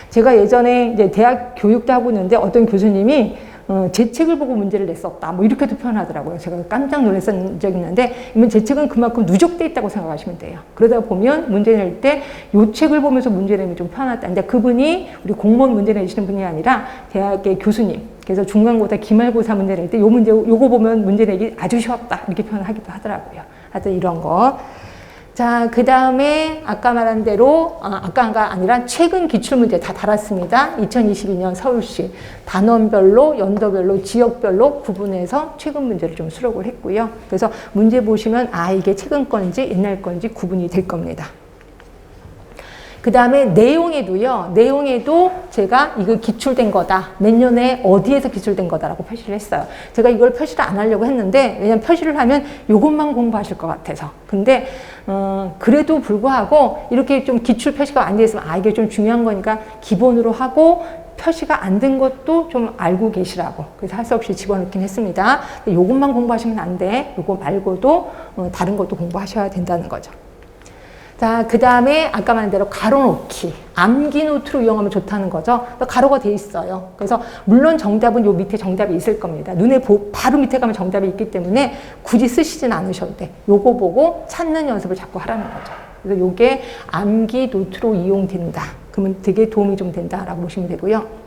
제가 예전에 이제 대학 교육도 하고 있는데 어떤 교수님이 제 책을 보고 문제를 냈었다. 뭐 이렇게도 표현하더라고요. 제가 깜짝 놀랐던 적이 있는데, 제 책은 그만큼 누적돼 있다고 생각하시면 돼요. 그러다 보면 문제 낼 때 이 책을 보면서 문제 내면 좀 편하다. 근데 그분이 우리 공무원 문제 내시는 분이 아니라 대학의 교수님. 그래서 중간고사, 기말고사 문제 낼 때 요거 보면 문제 내기 아주 쉬웠다. 이렇게 표현하기도 하더라고요. 하여튼 이런 거. 자, 그 다음에 아까 말한 대로, 아까가 아니라 최근 기출문제 다 달았습니다. 2022년 서울시 단원별로, 연도별로, 지역별로 구분해서 최근 문제를 좀 수록을 했고요. 그래서 문제 보시면 아, 이게 최근 건지 옛날 건지 구분이 될 겁니다. 그 다음에 내용에도 제가 이거 기출된 거다. 몇 년에 어디에서 기출된 거다라고 표시를 했어요. 제가 이걸 표시를 안 하려고 했는데, 왜냐면 표시를 하면 이것만 공부하실 것 같아서. 근데, 그래도 불구하고 이렇게 좀 기출 표시가 안 돼 있으면 아, 이게 좀 중요한 거니까 기본으로 하고 표시가 안 된 것도 좀 알고 계시라고. 그래서 할 수 없이 집어넣긴 했습니다. 이것만 공부하시면 안 돼. 이거 말고도 다른 것도 공부하셔야 된다는 거죠. 자, 그 다음에 아까 말한 대로 가로놓기, 암기 노트로 이용하면 좋다는 거죠. 가로가 돼 있어요. 그래서 물론 정답은 요 밑에 정답이 있을 겁니다. 눈에 바로 밑에 가면 정답이 있기 때문에 굳이 쓰시진 않으셔도 돼. 요거 보고 찾는 연습을 자꾸 하라는 거죠. 그래서 요게 암기 노트로 이용된다. 그러면 되게 도움이 좀 된다라고 보시면 되고요.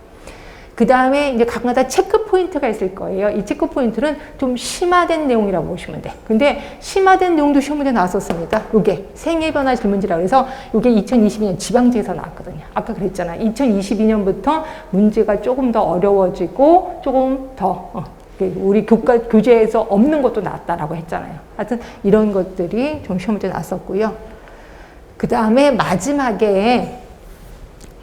그 다음에 이제 가끔가다 체크 포인트가 있을 거예요. 이 체크 포인트는 좀 심화된 내용이라고 보시면 돼. 근데 심화된 내용도 시험 문제 나왔었습니다. 요게 생애변화 질문지라고 해서 요게 2022년 지방지에서 나왔거든요. 아까 그랬잖아요. 2022년부터 문제가 조금 더 어려워지고 조금 더 우리 교재에서 없는 것도 나왔다라고 했잖아요. 하여튼 이런 것들이 좀 시험 문제 나왔었고요. 그 다음에 마지막에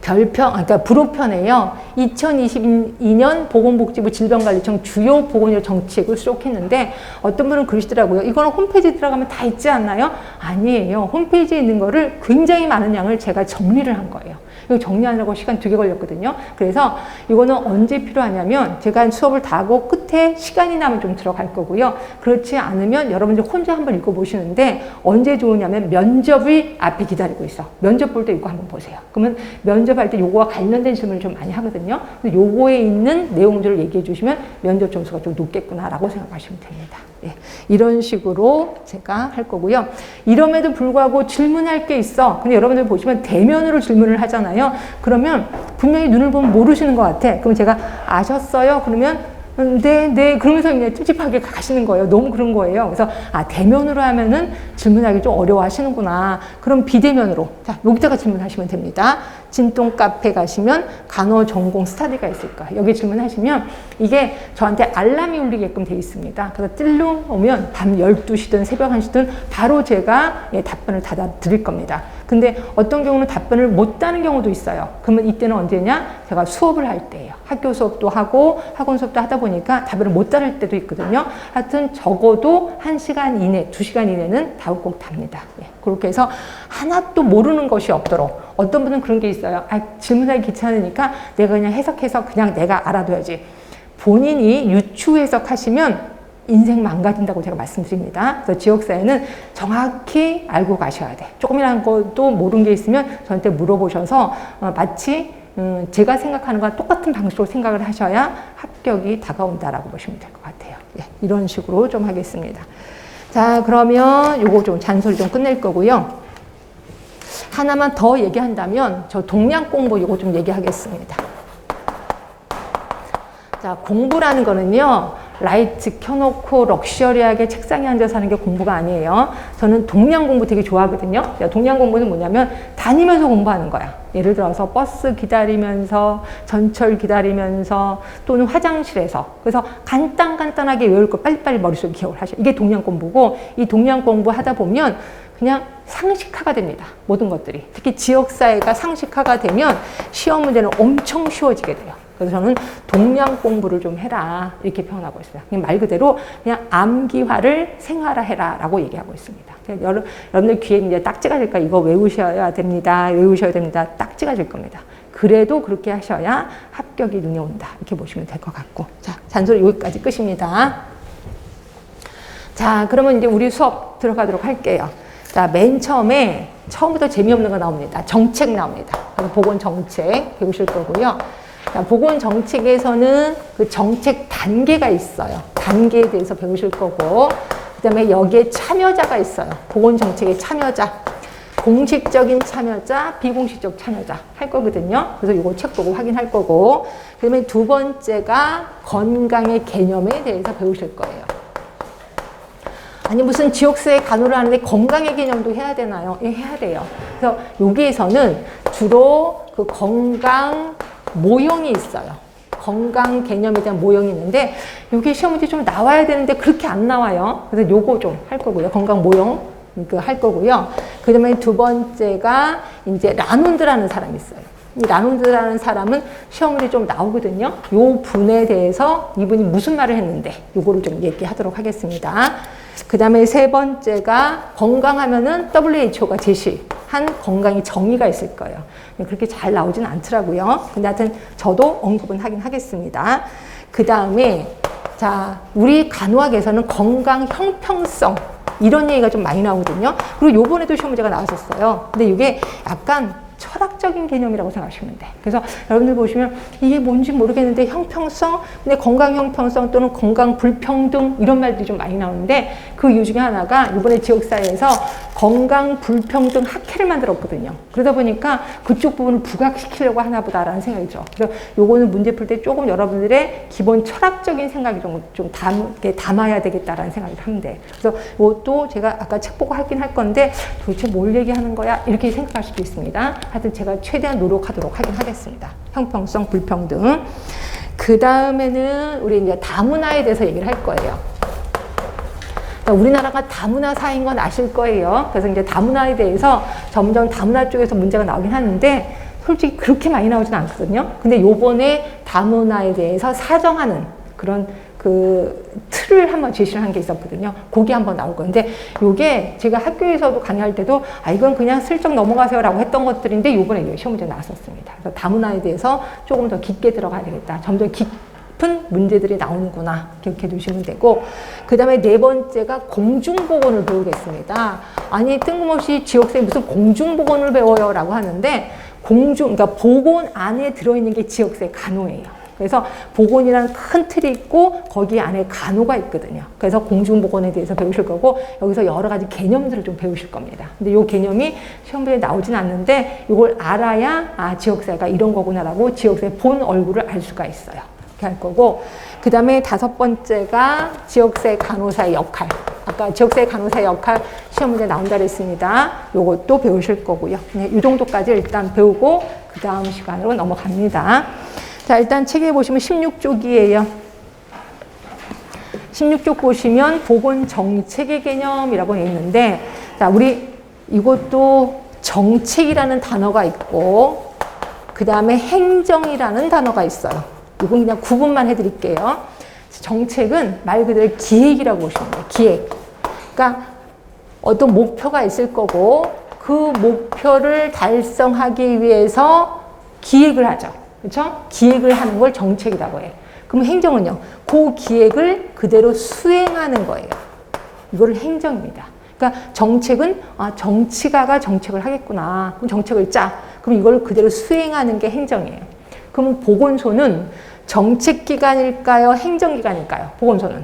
그러니까 불호편에요. 2022년 보건복지부 질병관리청 주요 보건의료 정책을 수록했는데 어떤 분은 그러시더라고요. 이거는 홈페이지에 들어가면 다 있지 않나요? 아니에요. 홈페이지에 있는 거를 굉장히 많은 양을 제가 정리를 한 거예요. 이거 정리하느라고 시간 2개 걸렸거든요. 그래서 이거는 언제 필요하냐면 제가 수업을 다 하고 끝에 시간이 나면 좀 들어갈 거고요. 그렇지 않으면 여러분들 혼자 한번 읽어보시는데 언제 좋으냐면 면접이 앞에 기다리고 있어. 면접 볼 때 이거 한번 보세요. 그러면 면접할 때 요거와 관련된 질문을 좀 많이 하거든요. 근데 요거에 있는 내용들을 얘기해 주시면 면접 점수가 좀 높겠구나라고 생각하시면 됩니다. 예, 이런 식으로 제가 할 거고요. 이럼에도 불구하고 질문할 게 있어. 근데 여러분들 보시면 대면으로 질문을 하잖아요. 그러면 분명히 눈을 보면 모르시는 것 같아. 그럼 제가 아셨어요? 그러면 네. 그러면서 그냥 찝찝하게 가시는 거예요. 너무 그런 거예요. 그래서, 대면으로 하면은 질문하기 좀 어려워 하시는구나. 그럼 비대면으로. 자, 여기다가 질문하시면 됩니다. 진동 카페 가시면 간호 전공 스터디가 있을까? 여기 질문하시면 이게 저한테 알람이 울리게끔 돼 있습니다. 그래서 찔러 오면 밤 12시든 새벽 1시든 바로 제가 답변을 다 드릴 겁니다. 근데 어떤 경우는 답변을 못 따는 경우도 있어요. 그러면 이때는 언제냐? 제가 수업을 할 때예요. 학교 수업도 하고 학원 수업도 하다 보니까 답변을 못 따를 때도 있거든요. 하여튼 적어도 1시간 이내, 2시간 이내는 답을 꼭 답니다. 그렇게 해서 하나도 모르는 것이 없도록. 어떤 분은 그런 게 있어요. 질문하기 귀찮으니까 내가 그냥 해석해서 그냥 내가 알아둬야지. 본인이 유추 해석하시면 인생 망가진다고 제가 말씀드립니다. 그래서 지역사회는 정확히 알고 가셔야 돼. 조금이라는 것도 모르는 게 있으면 저한테 물어보셔서 마치 제가 생각하는 거랑 똑같은 방식으로 생각을 하셔야 합격이 다가온다라고 보시면 될 것 같아요. 이런 식으로 좀 하겠습니다. 자, 그러면 요거 좀 잔소리 좀 끝낼 거고요. 하나만 더 얘기한다면 저 동양 공부 요거 좀 얘기하겠습니다. 자, 공부라는 거는요. 라이트 켜놓고 럭셔리하게 책상에 앉아서 하는 게 공부가 아니에요. 저는 동양 공부 되게 좋아하거든요. 동양 공부는 뭐냐면 다니면서 공부하는 거야. 예를 들어서 버스 기다리면서, 전철 기다리면서, 또는 화장실에서. 그래서 간단하게 외울 거 빨리빨리 머릿속에 기억을 하셔. 이게 동양 공부고, 이 동양 공부 하다 보면 그냥 상식화가 됩니다. 모든 것들이. 특히 지역사회가 상식화가 되면 시험 문제는 엄청 쉬워지게 돼요. 그래서 저는 동양 공부를 좀 해라 이렇게 표현하고 있습니다. 그냥 말 그대로 그냥 암기화를 생활화해라 라고 얘기하고 있습니다. 여러분들 귀에 이제 딱지가 될까 이거 외우셔야 됩니다. 딱지가 될 겁니다. 그래도 그렇게 하셔야 합격이 눈에 온다 이렇게 보시면 될 것 같고. 자, 잔소리 여기까지 끝입니다. 자, 그러면 이제 우리 수업 들어가도록 할게요. 자, 맨 처음부터 재미없는 거 나옵니다. 정책 나옵니다. 보건정책 배우실 거고요. 보건정책에서는 그 정책 단계가 있어요. 단계에 대해서 배우실 거고, 그 다음에 여기에 참여자가 있어요. 보건정책의 참여자. 공식적인 참여자, 비공식적 참여자 할 거거든요. 그래서 이거 책 보고 확인할 거고, 그 다음에 두 번째가 건강의 개념에 대해서 배우실 거예요. 아니 무슨 지역사회 간호를 하는데 건강의 개념도 해야 되나요? 해야 돼요. 그래서 여기에서는 주로 그 건강 모형이 있어요. 건강 개념에 대한 모형이 있는데 이게 시험 문제 좀 나와야 되는데 그렇게 안 나와요. 그래서 요거 좀 할 거고요. 건강 모형 할 거고요. 그 다음에 두 번째가 이제 라논드라는 사람이 있어요. 이 라논드라는 사람은 시험 문제 좀 나오거든요. 요 분에 대해서 이분이 무슨 말을 했는데 요거를 좀 얘기하도록 하겠습니다. 그 다음에 세 번째가 건강하면은 WHO가 제시한 건강의 정의가 있을 거예요. 그렇게 잘 나오진 않더라고요. 근데 하여튼 저도 언급은 하긴 하겠습니다. 그 다음에 자, 우리 간호학에서는 건강 형평성 이런 얘기가 좀 많이 나오거든요. 그리고 요번에도 시험 문제가 나왔었어요. 근데 이게 약간 철학적인 개념이라고 생각하시면 돼. 그래서 여러분들 보시면 이게 뭔지 모르겠는데 형평성, 근데 건강 형평성 또는 건강 불평등 이런 말들이 좀 많이 나오는데 그 이유 중에 하나가 이번에 지역사회에서 건강 불평등 학회를 만들었거든요. 그러다 보니까 그쪽 부분을 부각시키려고 하나 보다라는 생각이 들어요. 그래서 요거는 문제 풀 때 조금 여러분들의 기본 철학적인 생각이 좀 담아야 되겠다라는 생각이 합니다. 그래서 이것도 제가 아까 책 보고 하긴 할 건데 도대체 뭘 얘기하는 거야? 이렇게 생각할 수도 있습니다. 하여튼 제가 최대한 노력하도록 하긴 하겠습니다. 형평성, 불평등. 그 다음에는 우리 이제 다문화에 대해서 얘기를 할 거예요. 우리나라가 다문화 사회인 건 아실 거예요. 그래서 이제 다문화에 대해서 점점 다문화 쪽에서 문제가 나오긴 하는데 솔직히 그렇게 많이 나오진 않거든요. 근데 요번에 다문화에 대해서 사정하는 그런 그 틀을 한번 제시를 한 게 있었거든요. 그게 한번 나올 건데 요게 제가 학교에서도 강의할 때도 이건 그냥 슬쩍 넘어가세요 라고 했던 것들인데 요번에 시험 문제 나왔었습니다. 그래서 다문화에 대해서 조금 더 깊게 들어가야 되겠다. 점점 깊은 문제들이 나오는구나 기억해 두시면 되고, 그 다음에 네 번째가 공중보건을 배우겠습니다. 아니 뜬금없이 지역사회 무슨 공중보건을 배워요 라고 하는데 그러니까 보건 안에 들어있는 게 지역사회 간호예요. 그래서 보건이라는 큰 틀이 있고 거기 안에 간호가 있거든요. 그래서 공중보건에 대해서 배우실 거고 여기서 여러 가지 개념들을 좀 배우실 겁니다. 근데 이 개념이 시험에 나오진 않는데 이걸 알아야 지역사회가 이런 거구나라고 지역사회 본 얼굴을 알 수가 있어요. 이렇게 할 거고, 그 다음에 5번째가 지역사회 간호사의 역할. 아까 지역사회 간호사의 역할 시험 문제 나온다 그랬습니다. 요것도 배우실 거고요. 네, 이 정도까지 일단 배우고 그 다음 시간으로 넘어갑니다. 자, 일단 책에 보시면 16쪽이에요. 16쪽 보시면 보건정책의 개념이라고 있는데, 자, 우리 이것도 정책이라는 단어가 있고, 그 다음에 행정이라는 단어가 있어요. 이건 그냥 구분만 해드릴게요. 정책은 말 그대로 기획이라고 보시면 돼요. 기획. 그러니까 어떤 목표가 있을 거고, 그 목표를 달성하기 위해서 기획을 하죠. 그렇죠? 기획을 하는 걸 정책이라고 해요. 그럼 행정은요, 그 기획을 그대로 수행하는 거예요. 이거를 행정입니다. 그러니까 정책은 정치가가 정책을 하겠구나. 그럼 정책을 짜. 그럼 이걸 그대로 수행하는 게 행정이에요. 그럼 보건소는 정책기관일까요? 행정기관일까요? 보건소는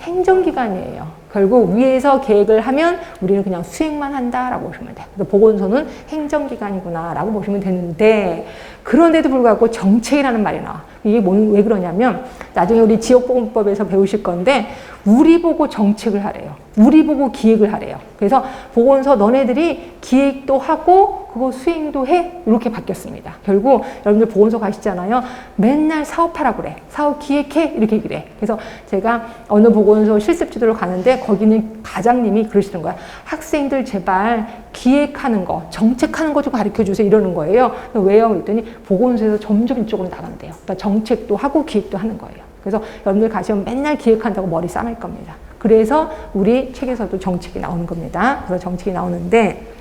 행정기관이에요. 결국 위에서 계획을 하면 우리는 그냥 수행만 한다라고 보시면 돼요. 그래서 보건소는 행정기관이구나라고 보시면 되는데, 그런데도 불구하고 정책이라는 말이 나와. 이게 왜 그러냐면 나중에 우리 지역보건법에서 배우실 건데, 우리 보고 정책을 하래요. 우리 보고 기획을 하래요. 그래서 보건소 너네들이 기획도 하고 그거 수행도 해. 이렇게 바뀌었습니다. 결국 여러분들 보건소 가시잖아요. 맨날 사업하라고 그래. 사업 기획해. 이렇게 그래. 그래서 제가 어느 보건소 실습지도를 가는데 거기는 과장님이 그러시는 거야. 학생들 제발 기획하는 거, 정책하는 거 좀 가르쳐 주세요. 이러는 거예요. 왜요? 그랬더니 보건소에서 점점 이쪽으로 나간대요. 그러니까 정책도 하고 기획도 하는 거예요. 그래서 여러분들 가시면 맨날 기획한다고 머리 싸맬 겁니다. 그래서 우리 책에서도 정책이 나오는 겁니다. 그래서 정책이 나오는데,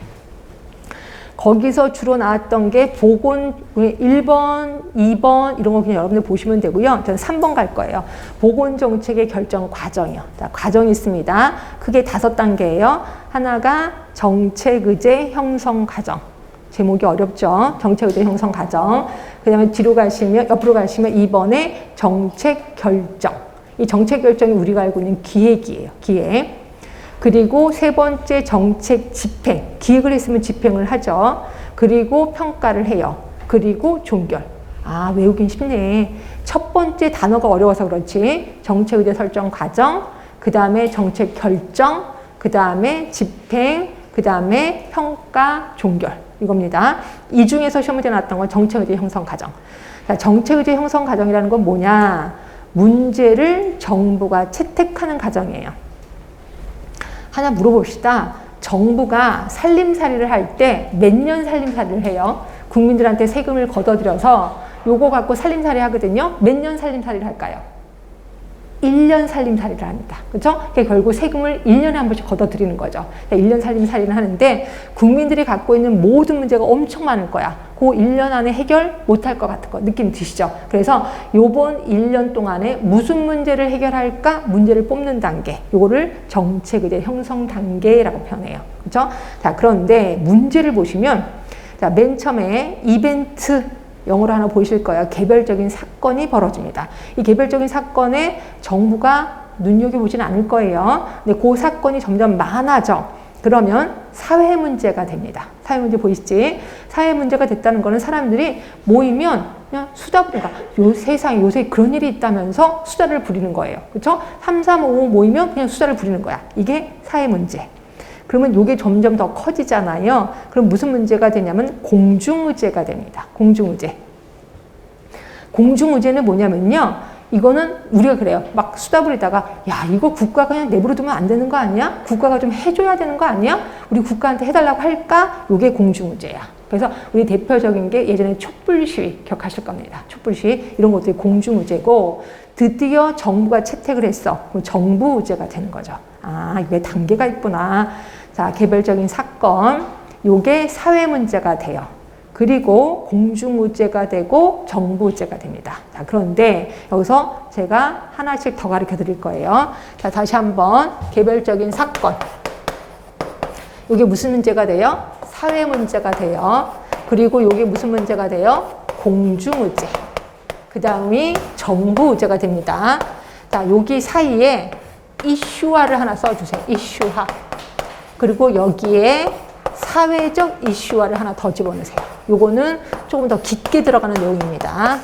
거기서 주로 나왔던 게 보건 1번, 2번 이런 거 그냥 여러분들 보시면 되고요. 저는 3번 갈 거예요. 보건정책의 결정 과정이요. 자, 과정이 있습니다. 크게 5단계예요. 하나가 정책의제 형성 과정. 제목이 어렵죠. 정책의제 형성 과정. 그 다음에 옆으로 가시면 2번에 정책 결정. 이 정책 결정이 우리가 알고 있는 기획이에요. 기획. 그리고 3번째 정책 집행. 기획을 했으면 집행을 하죠. 그리고 평가를 해요. 그리고 종결. 외우긴 쉽네. 첫 번째 단어가 어려워서 그렇지. 정책의제 설정 과정, 그 다음에 정책 결정, 그 다음에 집행, 그 다음에 평가, 종결. 이겁니다. 이 중에서 시험 문제 나왔던 건 정책의제 형성 과정. 자, 정책의제 형성 과정이라는 건 뭐냐? 문제를 정부가 채택하는 과정이에요. 하나 물어봅시다. 정부가 살림살이를 할 때 몇 년 살림살이를 해요? 국민들한테 세금을 걷어들여서 요거 갖고 살림살이 하거든요. 몇 년 살림살이를 할까요? 1년 살림살이를 합니다. 그렇죠? 결국 세금을 1년에 한 번씩 걷어들이는 거죠. 1년 살림살이를 하는데 국민들이 갖고 있는 모든 문제가 엄청 많을 거야. 그 1년 안에 해결 못할 것 같은 거 느낌 드시죠? 그래서 요번 1년 동안에 무슨 문제를 해결할까? 문제를 뽑는 단계. 요거를 정책의제 형성 단계라고 표현해요. 그렇죠? 자, 그런데 문제를 보시면, 자, 맨 처음에 이벤트, 영어로 하나 보이실 거예요. 개별적인 사건이 벌어집니다. 이 개별적인 사건에 정부가 눈여겨보지는 않을 거예요. 근데 그 사건이 점점 많아져. 그러면 사회 문제가 됩니다. 사회 문제 보이시지? 사회 문제가 됐다는 거는 사람들이 모이면 그냥 수다 부리니까 세상에 요새 그런 일이 있다면서 수다를 부리는 거예요. 그렇죠? 3, 3, 5 모이면 그냥 수다를 부리는 거야. 이게 사회 문제. 그러면 이게 점점 더 커지잖아요. 그럼 무슨 문제가 되냐면 공중의제가 됩니다. 공중의제. 공중의제는 뭐냐면요. 이거는 우리가 그래요. 막 수다 부리다가 야, 이거 국가가 그냥 내버려 두면 안 되는 거 아니야? 국가가 좀 해줘야 되는 거 아니야? 우리 국가한테 해달라고 할까? 이게 공중의제야. 그래서 우리 대표적인 게 예전에 촛불 시위 기억하실 겁니다. 촛불 시위 이런 것들이 공중의제고, 드디어 정부가 채택을 했어. 그럼 정부의제가 되는 거죠. 이게 단계가 있구나. 자, 개별적인 사건, 요게 사회 문제가 돼요. 그리고 공중의제가 되고 정부의제가 됩니다. 자, 그런데 여기서 제가 하나씩 더 가르쳐 드릴 거예요. 자, 다시 한번 개별적인 사건. 요게 무슨 문제가 돼요? 사회 문제가 돼요. 그리고 요게 무슨 문제가 돼요? 공중의제. 그 다음이 정부의제가 됩니다. 자, 여기 사이에 이슈화를 하나 써주세요. 이슈화. 그리고 여기에 사회적 이슈화를 하나 더 집어넣으세요. 요거는 조금 더 깊게 들어가는 내용입니다.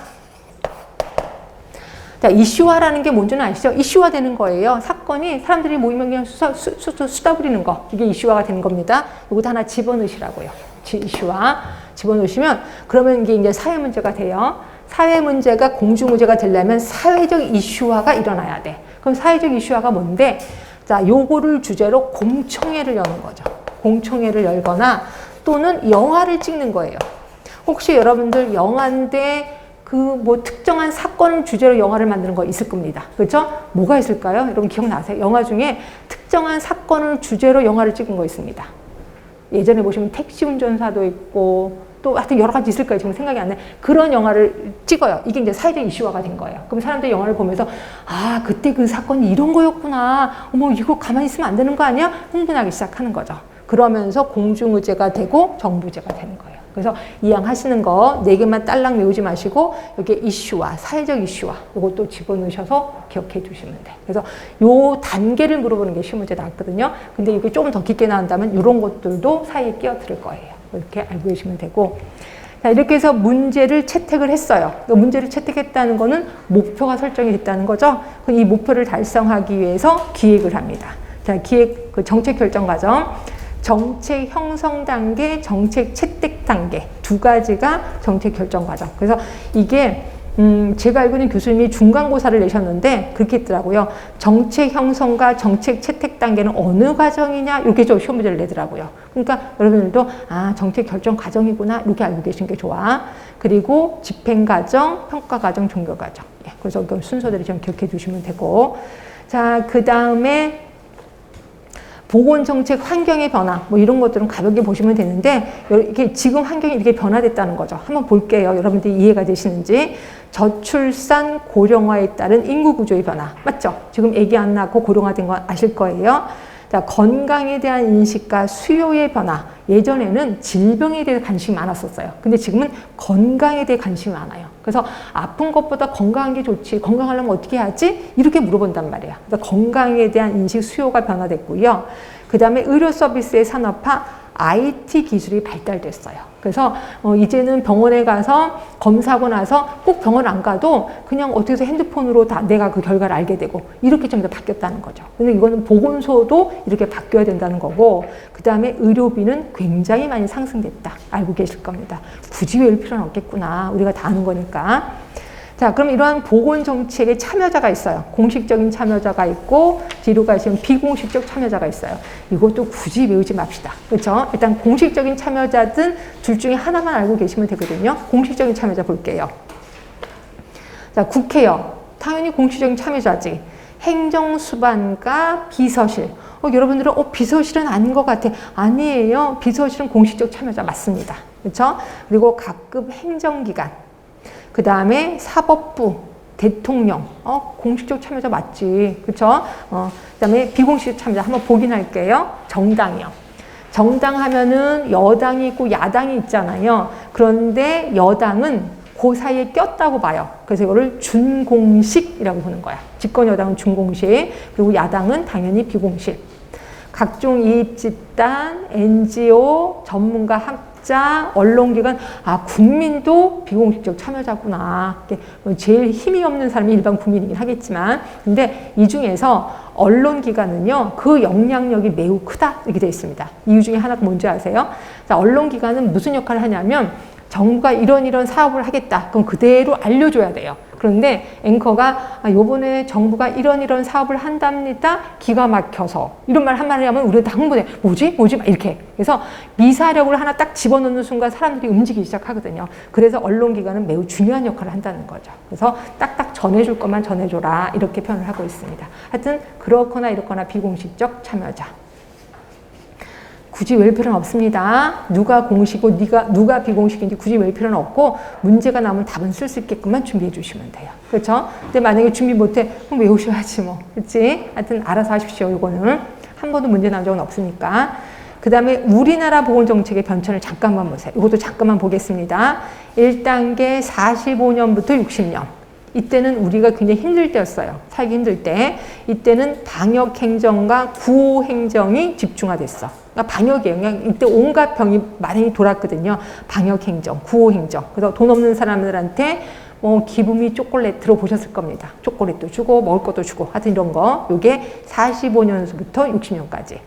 자, 이슈화라는 게 뭔지는 아시죠? 이슈화 되는 거예요. 사건이 사람들이 모이면 그냥 수다 부리는 거. 이게 이슈화가 되는 겁니다. 이것도 하나 집어넣으시라고요. 이슈화. 집어넣으시면 그러면 이게 이제 사회 문제가 돼요. 사회 문제가 공중 문제가 되려면 사회적 이슈화가 일어나야 돼. 그럼 사회적 이슈화가 뭔데? 자, 요거를 주제로 공청회를 여는 거죠. 공청회를 열거나 또는 영화를 찍는 거예요. 혹시 여러분들 영화인데 그 뭐 특정한 사건을 주제로 영화를 만드는 거 있을 겁니다. 그렇죠? 뭐가 있을까요? 여러분 기억나세요? 영화 중에 특정한 사건을 주제로 영화를 찍은 거 있습니다. 예전에 보시면 택시 운전사도 있고 또 하여튼 여러 가지 있을 거예요. 지금 생각이 안 나요. 그런 영화를 찍어요. 이게 이제 사회적 이슈화가 된 거예요. 그럼 사람들이 영화를 보면서 아, 그때 그 사건이 이런 거였구나. 어머, 이거 가만히 있으면 안 되는 거 아니야? 흥분하기 시작하는 거죠. 그러면서 공중의제가 되고 정부제가 되는 거예요. 그래서 이왕하시는 거 4개만 딸랑 외우지 마시고 여기에 이슈화, 사회적 이슈화 이것도 집어넣으셔서 기억해 두시면 돼요. 그래서 요 단계를 물어보는 게 시험 문제 나왔거든요. 근데 이게 조금 더 깊게 나온다면 이런 것들도 사이에 끼어들 거예요. 이렇게 알고 계시면 되고 자, 이렇게 해서 문제를 채택을 했어요. 문제를 채택했다는 거는 목표가 설정이 됐다는 거죠. 그럼 이 목표를 달성하기 위해서 기획을 합니다. 자, 기획, 그 정책 결정 과정. 정책 형성 단계, 정책 채택 단계 두 가지가 정책 결정 과정. 그래서 이게 제가 알고 있는 교수님이 중간고사를 내셨는데 그렇게 했더라고요. 정책 형성과 정책 채택 단계는 어느 과정이냐 이렇게 좀 시험 문제를 내더라고요. 그러니까 여러분들도 아, 정책 결정 과정이구나 이렇게 알고 계신 게 좋아. 그리고 집행 과정, 평가 과정, 종교 과정. 예, 그래서 그 순서대로 좀 기억해 두시면 되고 자, 그 다음에 보건정책 환경의 변화, 뭐 이런 것들은 가볍게 보시면 되는데, 이렇게 지금 환경이 이렇게 변화됐다는 거죠. 한번 볼게요. 여러분들이 이해가 되시는지. 저출산 고령화에 따른 인구 구조의 변화. 맞죠? 지금 아기 안 낳고 고령화된 거 아실 거예요. 자, 건강에 대한 인식과 수요의 변화. 예전에는 질병에 대해 관심이 많았었어요. 근데 지금은 건강에 대해 관심이 많아요. 그래서 아픈 것보다 건강한 게 좋지. 건강하려면 어떻게 해야지? 이렇게 물어본단 말이에요. 그래서 건강에 대한 인식 수요가 변화됐고요. 그 다음에 의료 서비스의 산업화, IT 기술이 발달됐어요. 그래서 이제는 병원에 가서 검사하고 나서 꼭 병원 안 가도 그냥 어떻게 해서 핸드폰으로 다 내가 그 결과를 알게 되고 이렇게 좀 더 바뀌었다는 거죠. 근데 이거는 보건소도 이렇게 바뀌어야 된다는 거고 그 다음에 의료비는 굉장히 많이 상승됐다. 알고 계실 겁니다. 굳이 외울 필요는 없겠구나. 우리가 다 아는 거니까. 자, 그럼 이러한 보건정책에 참여자가 있어요. 공식적인 참여자가 있고 뒤로 가시면 비공식적 참여자가 있어요. 이것도 굳이 외우지 맙시다. 그렇죠? 일단 공식적인 참여자든 둘 중에 하나만 알고 계시면 되거든요. 공식적인 참여자 볼게요. 자, 국회요. 당연히 공식적인 참여자지. 행정수반과 비서실. 여러분들은 비서실은 아닌 것 같아. 아니에요. 비서실은 공식적 참여자 맞습니다. 그렇죠? 그리고 각급 행정기관. 그 다음에 사법부, 대통령, 공식적 참여자 맞지, 그쵸? 그 다음에 비공식 참여자 한번 보긴 할게요. 정당이요. 정당 하면은 여당이 있고 야당이 있잖아요. 그런데 여당은 그 사이에 꼈다고 봐요. 그래서 이거를 준공식이라고 보는 거야. 집권 여당은 준공식, 그리고 야당은 당연히 비공식. 각종 이익집단, NGO, 전문가 학자, 언론기관, 국민도 비공식적 참여자구나. 제일 힘이 없는 사람이 일반 국민이긴 하겠지만, 근데 이 중에서 언론기관은요, 그 영향력이 매우 크다. 이렇게 되어 있습니다. 이유 중에 하나가 뭔지 아세요? 자, 언론기관은 무슨 역할을 하냐면, 정부가 이런 사업을 하겠다. 그럼 그대로 알려줘야 돼요. 그런데 앵커가 요번에 정부가 이런 사업을 한답니다. 기가 막혀서 이런 말 한마디 하면 우리가 다 흥분해. 뭐지? 막 이렇게. 그래서 미사력을 하나 딱 집어넣는 순간 사람들이 움직이기 시작하거든요. 그래서 언론기관은 매우 중요한 역할을 한다는 거죠. 그래서 딱딱 전해줄 것만 전해줘라. 이렇게 표현을 하고 있습니다. 하여튼 그렇거나 이렇거나 비공식적 참여자. 굳이 외울 필요는 없습니다. 누가 공식이고 누가 비공식인지 굳이 외울 필요는 없고 문제가 나오면 답은 쓸 수 있게끔만 준비해 주시면 돼요. 그렇죠? 근데 만약에 준비 못해 그럼 외우셔야지 뭐. 그렇지? 하여튼 알아서 하십시오. 이거는 한 번도 문제 나온 적은 없으니까. 그 다음에 우리나라 보건정책의 변천을 잠깐만 보세요. 이것도 잠깐만 보겠습니다. 1단계 45년부터 60년. 이때는 우리가 굉장히 힘들 때였어요. 살기 힘들 때. 이때는 방역행정과 구호행정이 집중화됐어. 그러니까 방역이에요. 그냥 이때 온갖 병이 많이 돌았거든요. 방역행정, 구호행정. 그래서 돈 없는 사람들한테 뭐 기부미 초콜릿 들어보셨을 겁니다. 초콜릿도 주고 먹을 것도 주고 하여튼 이런 거. 요게 45년부터 60년까지.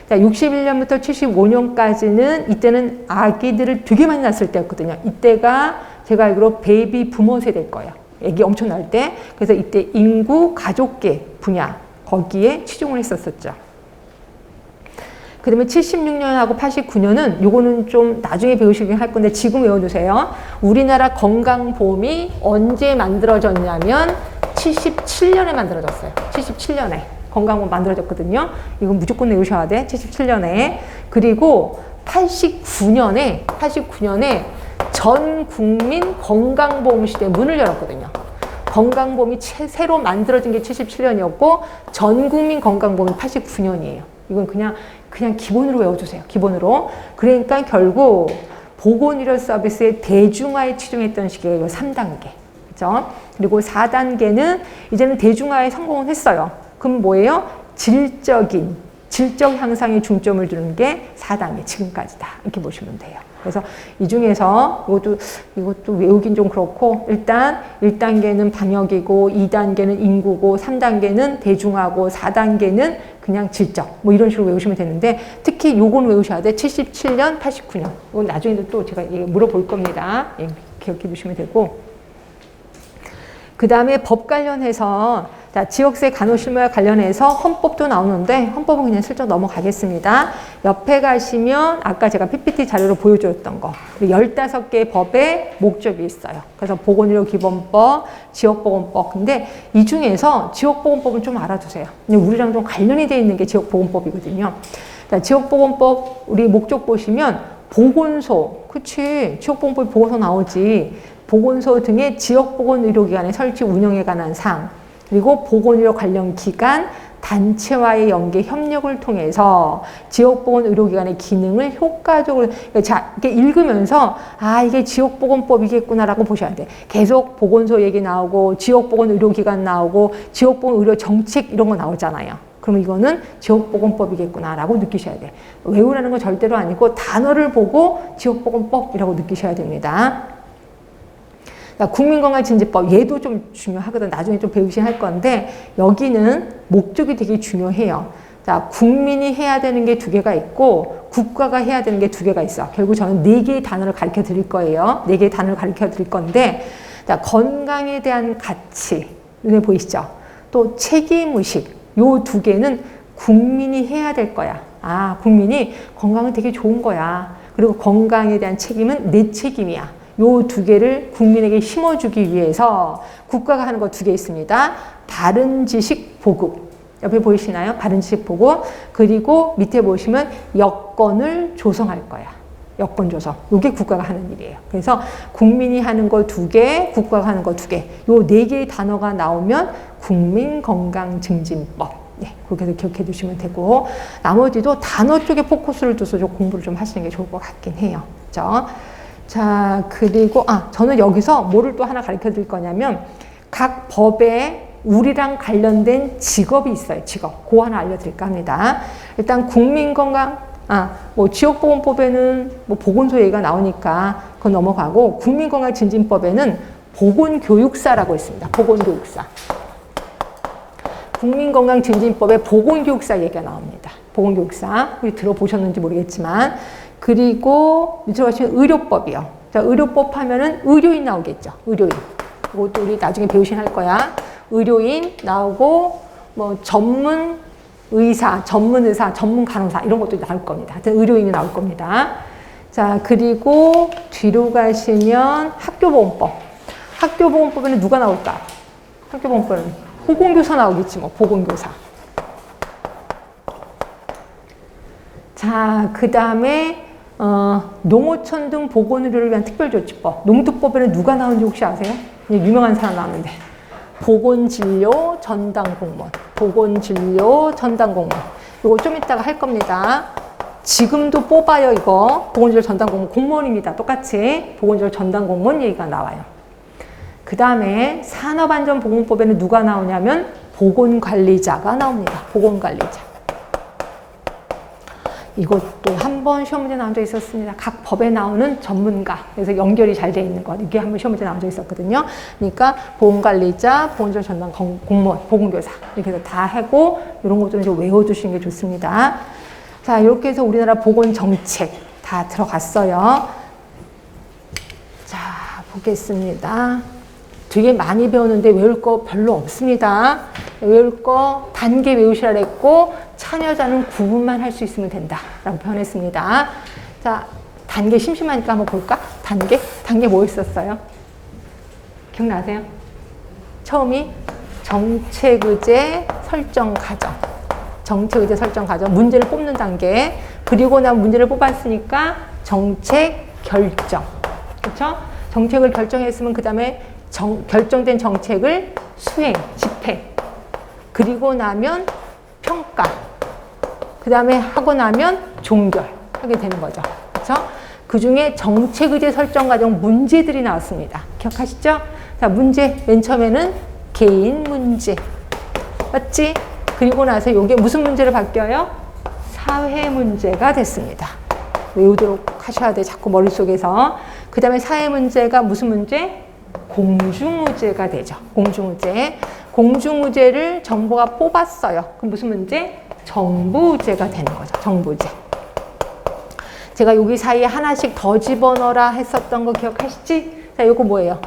자, 61년부터 75년까지는 이때는 아기들을 되게 많이 낳았을 때였거든요. 이때가 제가 알기로 베이비 부모 세대일 거예요. 아기 엄청 낳을 때. 그래서 이때 인구 가족계 분야 거기에 치중을 했었었죠. 그 다음에 76년하고 89년은 요거는 좀 나중에 배우시긴 할 건데 지금 외워두세요. 우리나라 건강보험이 언제 만들어졌냐면 77년에 만들어졌어요. 77년에 건강보험 만들어졌거든요. 이건 무조건 외우셔야 돼. 77년에. 그리고 89년에 전 국민 건강보험 시대 문을 열었거든요. 건강보험이 새로 만들어진 게 77년이었고 전 국민 건강보험이 89년이에요. 이건 그냥 기본으로 외워주세요. 기본으로. 그러니까 결국 보건의료 서비스의 대중화에 치중했던 시기가 이 3단계. 그죠? 그리고 4단계는 이제는 대중화에 성공을 했어요. 그럼 뭐예요? 질적 향상에 중점을 두는 게 4단계, 지금까지다. 이렇게 보시면 돼요. 그래서 이 중에서 이것도 외우긴 좀 그렇고, 일단 1단계는 방역이고, 2단계는 인구고, 3단계는 대중화고, 4단계는 그냥 질적. 뭐 이런 식으로 외우시면 되는데, 특히 요건 외우셔야 돼. 77년, 89년. 이건 나중에도 또 제가 물어볼 겁니다. 예, 기억해 두시면 되고. 그 다음에 법 관련해서 자, 지역세 간호실무와 관련해서 헌법도 나오는데 헌법은 그냥 슬쩍 넘어가겠습니다. 옆에 가시면 아까 제가 PPT 자료로 보여드렸던 거 15개의 법의 목적이 있어요. 그래서 보건의료기본법, 지역보건법. 근데 이 중에서 지역보건법은 좀 알아두세요. 우리랑 좀 관련이 되어 있는 게 지역보건법이거든요. 자, 지역보건법 우리 목적 보시면 보건소, 그치? 지역보건법이 보건소 나오지. 보건소 등의 지역보건의료기관의 설치 운영에 관한 사항, 그리고 보건의료 관련 기관, 단체와의 연계 협력을 통해서 지역보건의료기관의 기능을 효과적으로, 자, 이렇게 읽으면서, 아, 이게 지역보건법이겠구나라고 보셔야 돼. 계속 보건소 얘기 나오고, 지역보건의료기관 나오고, 지역보건의료정책 이런 거 나오잖아요. 그럼 이거는 지역보건법이겠구나라고 느끼셔야 돼. 외우라는 건 절대로 아니고, 단어를 보고 지역보건법이라고 느끼셔야 됩니다. 국민건강진지법, 얘도 좀 중요하거든. 나중에 좀 배우긴 할 건데, 여기는 목적이 되게 중요해요. 자, 국민이 해야 되는 게 2개가 있고, 국가가 해야 되는 게 2개가 있어. 결국 저는 4개의 단어를 가르쳐 드릴 거예요. 4개의 단어를 가르쳐 드릴 건데, 자, 건강에 대한 가치, 눈에 보이시죠? 또 책임의식, 요 2개는 국민이 해야 될 거야. 아, 국민이 건강은 되게 좋은 거야. 그리고 건강에 대한 책임은 내 책임이야. 요 2개를 국민에게 심어주기 위해서 국가가 하는 거 2개 있습니다. 바른 지식 보급. 옆에 보이시나요? 바른 지식 보급. 그리고 밑에 보시면 여건을 조성할 거야. 여건 조성. 요게 국가가 하는 일이에요. 그래서 국민이 하는 거 2개, 국가가 하는 거 2개. 요 4개의 단어가 나오면 국민건강증진법. 네, 그렇게 해서 기억해 두시면 되고, 나머지도 단어 쪽에 포커스를 둬서 좀 공부를 좀 하시는 게 좋을 것 같긴 해요. 그렇죠? 자, 그리고, 저는 여기서 뭐를 또 하나 가르쳐 드릴 거냐면, 각 법에 우리랑 관련된 직업이 있어요, 직업. 그거 하나 알려드릴까 합니다. 일단, 국민건강, 뭐, 지역보건법에는 뭐, 보건소 얘기가 나오니까 그거 넘어가고, 국민건강증진법에는 보건교육사라고 있습니다. 보건교육사. 국민건강증진법에 보건교육사 얘기가 나옵니다. 보건교육사. 들어보셨는지 모르겠지만, 그리고 밑으로 가시면 의료법이요. 자, 의료법 하면은 의료인 나오겠죠. 의료인. 이것도 우리 나중에 배우신 할 거야. 의료인 나오고, 뭐, 전문 의사, 전문 간호사, 이런 것도 나올 겁니다. 하여튼 의료인이 나올 겁니다. 자, 그리고 뒤로 가시면 학교보건법. 학교보건법에는 누가 나올까? 학교보건법에는 보건교사 나오겠지, 뭐, 보건교사. 자, 그 다음에 농어촌 등 보건의료를 위한 특별조치법. 농특법에는 누가 나오는지 혹시 아세요? 유명한 사람 나왔는데. 보건진료 전담공무원. 보건진료 전담공무원. 이거 좀 이따가 할 겁니다. 지금도 뽑아요, 이거. 보건진료 전담공무원. 공무원입니다. 똑같이. 보건진료 전담공무원 얘기가 나와요. 그 다음에 산업안전보건법에는 누가 나오냐면 보건관리자가 나옵니다. 보건관리자. 이것도 한번 시험 문제 나온 적 있었습니다. 각 법에 나오는 전문가, 그래서 연결이 잘 돼 있는 것, 이게 한번 시험 문제 나온 적 있었거든요. 그러니까 보건관리자, 보건절 전담 공무원, 보건교사 이렇게 해서 다 하고 이런 것도 좀 외워두시는 게 좋습니다. 자, 이렇게 해서 우리나라 보건정책 다 들어갔어요. 자, 보겠습니다. 되게 많이 배웠는데 외울 거 별로 없습니다. 외울 거 단계 외우시라 그랬고 참여자는 구분만 할 수 있으면 된다 라고 표현했습니다. 자, 단계 심심하니까 한번 볼까? 단계 뭐 있었어요? 기억나세요? 처음이 정책의제 설정 과정. 정책의제 설정 과정, 문제를 뽑는 단계. 그리고 난 문제를 뽑았으니까 정책 결정. 그렇죠? 정책을 결정했으면 그 다음에 결정된 정책을 수행, 집행. 그리고 나면 평가. 그 다음에 하고 나면 종결하게 되는 거죠. 그렇죠? 그 중에 정책의제 설정 과정 문제들이 나왔습니다. 기억하시죠? 자, 문제 맨 처음에는 개인 문제. 맞지? 그리고 나서 이게 무슨 문제로 바뀌어요? 사회 문제가 됐습니다. 외우도록 하셔야 돼. 자꾸 머릿속에서. 그 다음에 사회 문제가 무슨 문제? 공중의제가 되죠. 공중의제. 공중의제를 정부가 뽑았어요. 그럼 무슨 문제? 정부의제가 되는 거죠. 정부의제. 제가 여기 사이에 하나씩 더 집어넣어라 했었던 거 기억하시지? 자, 이거 뭐예요?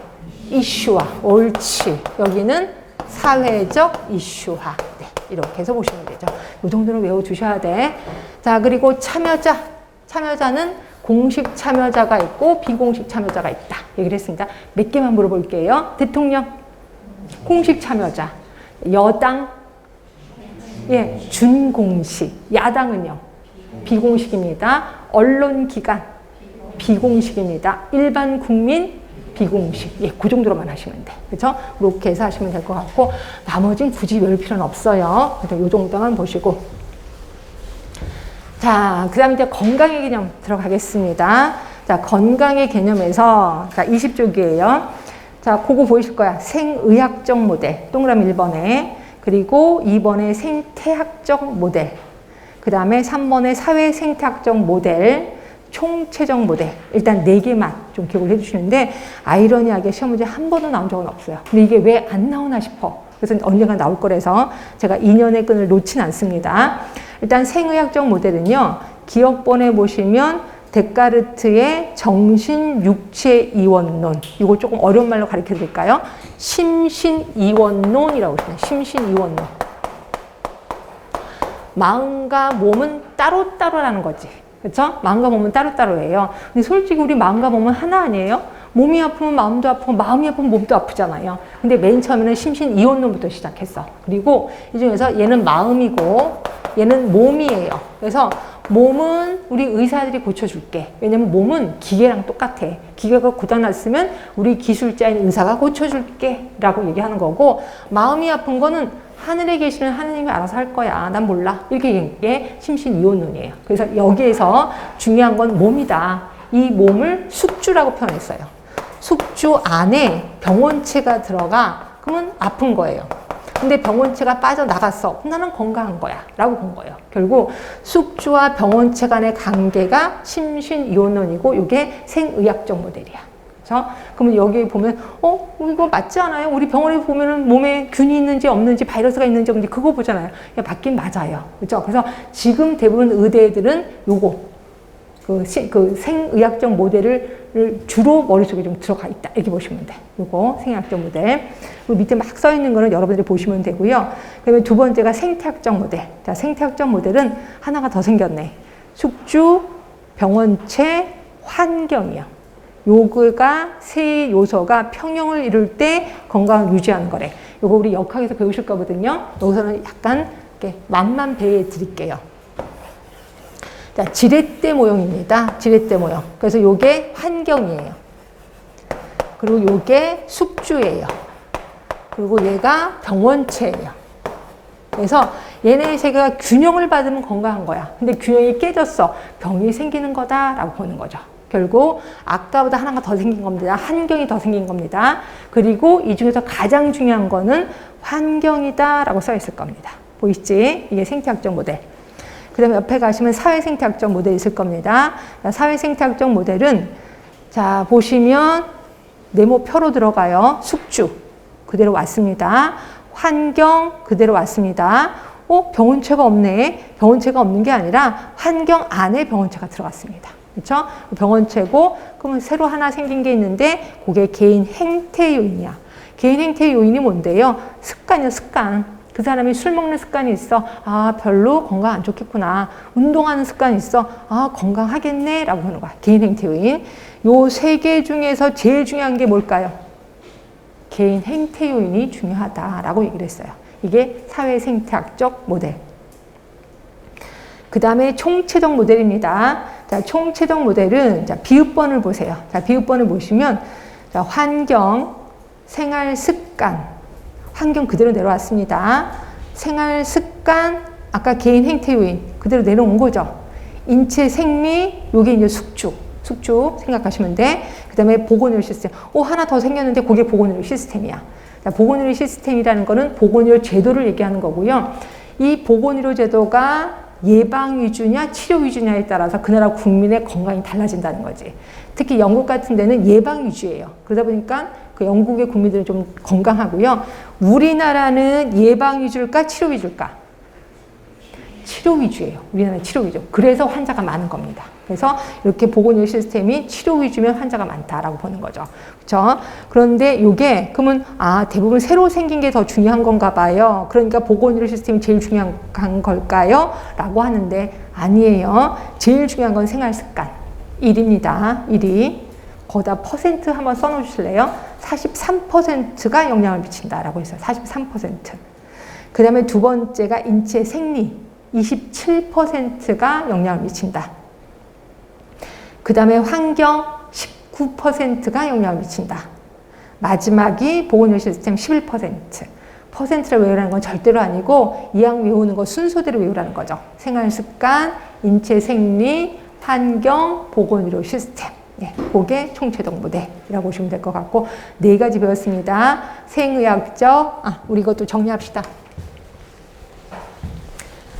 이슈화. 옳지. 여기는 사회적 이슈화. 네, 이렇게 해서 보시면 되죠. 이 정도는 외워주셔야 돼. 자, 그리고 참여자. 참여자는 공식 참여자가 있고 비공식 참여자가 있다. 얘기를 했습니다. 몇 개만 물어볼게요. 대통령, 공식 참여자. 여당, 예, 준공식. 야당은요, 비공식입니다. 언론기관, 비공식입니다. 일반 국민, 비공식. 예, 그 정도로만 하시면 돼. 그렇죠? 그렇게 해서 하시면 될 것 같고 나머지는 굳이 외울 필요는 없어요. 그래서 이 정도만 보시고. 자, 그 다음에 이제 건강의 개념 들어가겠습니다. 자, 건강의 개념에서, 자, 20쪽이에요. 자, 그거 보이실 거야. 생의학적 모델. 동그라미 1번에. 그리고 2번에 생태학적 모델. 그 다음에 3번에 사회생태학적 모델. 총체적 모델. 일단 4개만 좀 기억을 해주시는데, 아이러니하게 시험 문제 한 번도 나온 적은 없어요. 근데 이게 왜 안 나오나 싶어. 그래서 언젠가 나올 거라서 제가 인연의 끈을 놓진 않습니다. 일단 생의학적 모델은요, 기억본에 보시면 데카르트의 정신육체이원론, 이거 조금 어려운 말로 가르쳐 드릴까요? 심신이원론이라고 있습니다. 심신이원론. 마음과 몸은 따로따로라는 거지. 그렇죠? 마음과 몸은 따로따로예요. 근데 솔직히 우리 마음과 몸은 하나 아니에요? 몸이 아프면 마음도 아프고 마음이 아프면 몸도 아프잖아요. 근데 맨 처음에는 심신이원론부터 시작했어. 그리고 이 중에서 얘는 마음이고 얘는 몸이에요. 그래서 몸은 우리 의사들이 고쳐줄게. 왜냐면 몸은 기계랑 똑같아. 기계가 고장났으면 우리 기술자인 의사가 고쳐줄게 라고 얘기하는 거고, 마음이 아픈 거는 하늘에 계시는 하느님이 알아서 할 거야. 난 몰라. 이렇게 얘기한 게 심신이원론이에요. 그래서 여기에서 중요한 건 몸이다. 이 몸을 숙주라고 표현했어요. 숙주 안에 병원체가 들어가. 그러면 아픈 거예요. 근데 병원체가 빠져나갔어. 나는 건강한 거야. 라고 본 거예요. 결국 숙주와 병원체 간의 관계가 심신이원론이고 이게 생의학적 모델이야. 그렇죠? 그러면 여기 보면 이거 맞지 않아요? 우리 병원에 보면은 몸에 균이 있는지 없는지 바이러스가 있는지 없는지 그거 보잖아요. 야, 맞긴 맞아요. 그렇죠? 그래서 지금 대부분 의대들은 요거 그 생의학적 모델을 주로 머릿속에 좀 들어가 있다. 이렇게 보시면 돼. 요거 생의학적 모델. 그리고 밑에 막 써 있는 거는 여러분들이 보시면 되고요. 그다음에 두 번째가 생태학적 모델. 자, 생태학적 모델은 하나가 더 생겼네. 숙주, 병원체, 환경이요. 요거가 세 요소가 평형을 이룰 때 건강을 유지하는 거래. 요거 우리 역학에서 배우실 거거든요. 여기서는 약간 이렇게 맛만 배해 드릴게요. 자, 지렛대 모형입니다. 지렛대 모형. 그래서 요게 환경이에요. 그리고 요게 숙주예요. 그리고 얘가 병원체예요. 그래서 얘네 세 개가 균형을 받으면 건강한 거야. 근데 균형이 깨졌어. 병이 생기는 거다라고 보는 거죠. 결국 아까보다 하나가 더 생긴 겁니다. 환경이 더 생긴 겁니다. 그리고 이 중에서 가장 중요한 거는 환경이다라고 써 있을 겁니다. 보이시지? 이게 생태학적 모델. 그 다음에 옆에 가시면 사회생태학적 모델이 있을 겁니다. 사회생태학적 모델은 자, 보시면 네모표로 들어가요. 숙주 그대로 왔습니다. 환경 그대로 왔습니다. 병원체가 없네. 병원체가 없는 게 아니라 환경 안에 병원체가 들어갔습니다. 그렇죠? 병원체고 그러면 새로 하나 생긴 게 있는데 그게 개인 행태 요인이야. 개인 행태 요인이 뭔데요? 습관이요, 습관. 그 사람이 술 먹는 습관이 있어. 아, 별로 건강 안 좋겠구나. 운동하는 습관이 있어. 아, 건강하겠네. 라고 하는 거야. 개인 행태 요인. 요 세 개 중에서 제일 중요한 게 뭘까요? 개인 행태 요인이 중요하다라고 얘기를 했어요. 이게 사회생태학적 모델. 그 다음에 총체적 모델입니다. 자, 총체적 모델은 자, 비읍번을 보세요. 자, 비읍번을 보시면 자, 환경, 생활 습관, 환경 그대로 내려왔습니다. 생활 습관, 아까 개인 행태 요인 그대로 내려온 거죠. 인체 생리, 요게 이제 숙주 생각하시면 돼. 그 다음에 보건의료 시스템. 하나 더 생겼는데 그게 보건의료 시스템이야. 자, 보건의료 시스템이라는 거는 보건의료 제도를 얘기하는 거고요. 이 보건의료 제도가 예방 위주냐 치료 위주냐에 따라서 그 나라 국민의 건강이 달라진다는 거지. 특히 영국 같은 데는 예방 위주예요. 그러다 보니까 그 영국의 국민들은 좀 건강하고요. 우리나라는 예방 위주일까 치료 위주일까? 치료 위주예요. 우리나라는 치료 위주. 그래서 환자가 많은 겁니다. 그래서 이렇게 보건의료 시스템이 치료 위주면 환자가 많다라고 보는 거죠. 그렇죠? 그런데 이게 그러면 대부분 새로 생긴 게 더 중요한 건가 봐요. 그러니까 보건의료 시스템이 제일 중요한 걸까요? 라고 하는데 아니에요. 제일 중요한 건 생활 습관. 1입니다. 1위. 거기다 퍼센트 한번 써놓으실래요? 43%가 영향을 미친다라고 했어요. 43%. 그 다음에 두 번째가 인체 생리. 27%가 영향을 미친다. 그 다음에 환경 19%가 영향을 미친다. 마지막이 보건의료 시스템 11%. 퍼센트를 외우라는 건 절대로 아니고 이왕 외우는 거 순서대로 외우라는 거죠. 생활습관, 인체 생리, 환경, 보건의료 시스템. 네, 그게 총체적 모델이라고 보시면 될 것 같고 4가지 배웠습니다. 생의학적, 우리 이것도 정리합시다.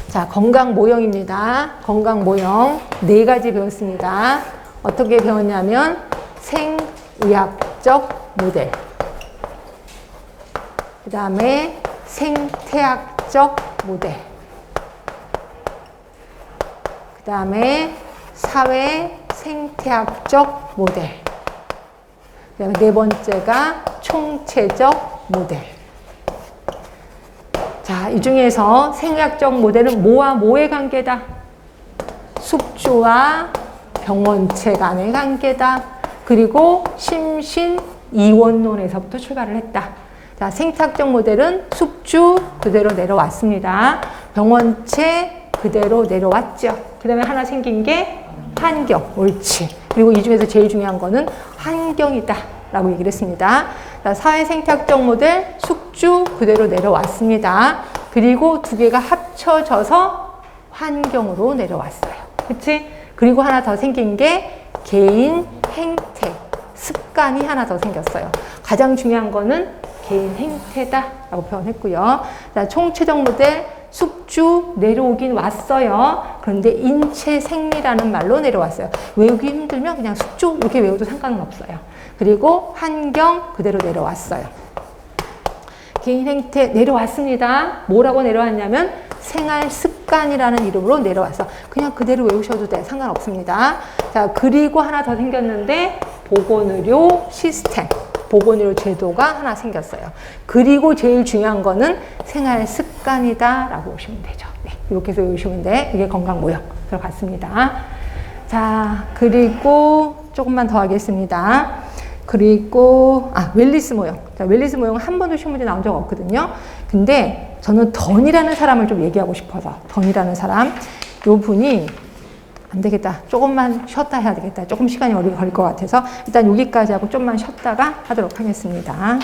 자, 건강 모형입니다. 건강 모형 4가지 배웠습니다. 어떻게 배웠냐면 생의학적 모델, 그 다음에 생태학적 모델, 그 다음에 사회 생태학적 모델, 그 다음에 4번째가 총체적 모델. 자, 이 중에서 생의학적 모델은 뭐와 뭐의 관계다? 숙주와 병원체 간의 관계다. 그리고 심신이원론에서부터 출발을 했다. 자, 생태학적 모델은 숙주 그대로 내려왔습니다. 병원체 그대로 내려왔죠. 그 다음에 하나 생긴 게 환경, 옳지. 그리고 이 중에서 제일 중요한 거는 환경이다 라고 얘기를 했습니다. 자, 사회생태학적 모델 숙주 그대로 내려왔습니다. 그리고 두 개가 합쳐져서 환경으로 내려왔어요. 그치? 그리고 하나 더 생긴 게 개인 행태, 습관이 하나 더 생겼어요. 가장 중요한 거는 개인 행태다 라고 표현했고요. 자, 총체적 모델 숙주 내려오긴 왔어요. 그런데 인체 생리라는 말로 내려왔어요. 외우기 힘들면 그냥 숙주 이렇게 외워도 상관은 없어요. 그리고 환경 그대로 내려왔어요. 개인 행태 내려왔습니다. 뭐라고 내려왔냐면 생활 습관이라는 이름으로 내려와서 그냥 그대로 외우셔도 돼. 상관없습니다. 자, 그리고 하나 더 생겼는데 보건의료 시스템, 보건의료 제도가 하나 생겼어요. 그리고 제일 중요한 거는 생활 습관이다 라고 보시면 되죠. 네, 이렇게 해서 외우시면 돼. 이게 건강 모형 들어갔습니다. 자, 그리고 조금만 더 하겠습니다. 그리고 웰리스 모형. 자, 웰리스 모형은 한 번도 시험 문제 나온 적 없거든요. 근데 저는 던이라는 사람을 좀 얘기하고 싶어서. 던이라는 사람. 요 분이 안 되겠다. 조금만 쉬었다 해야 되겠다. 조금 시간이 오래 걸릴 것 같아서 일단 여기까지 하고 좀만 쉬었다가 하도록 하겠습니다.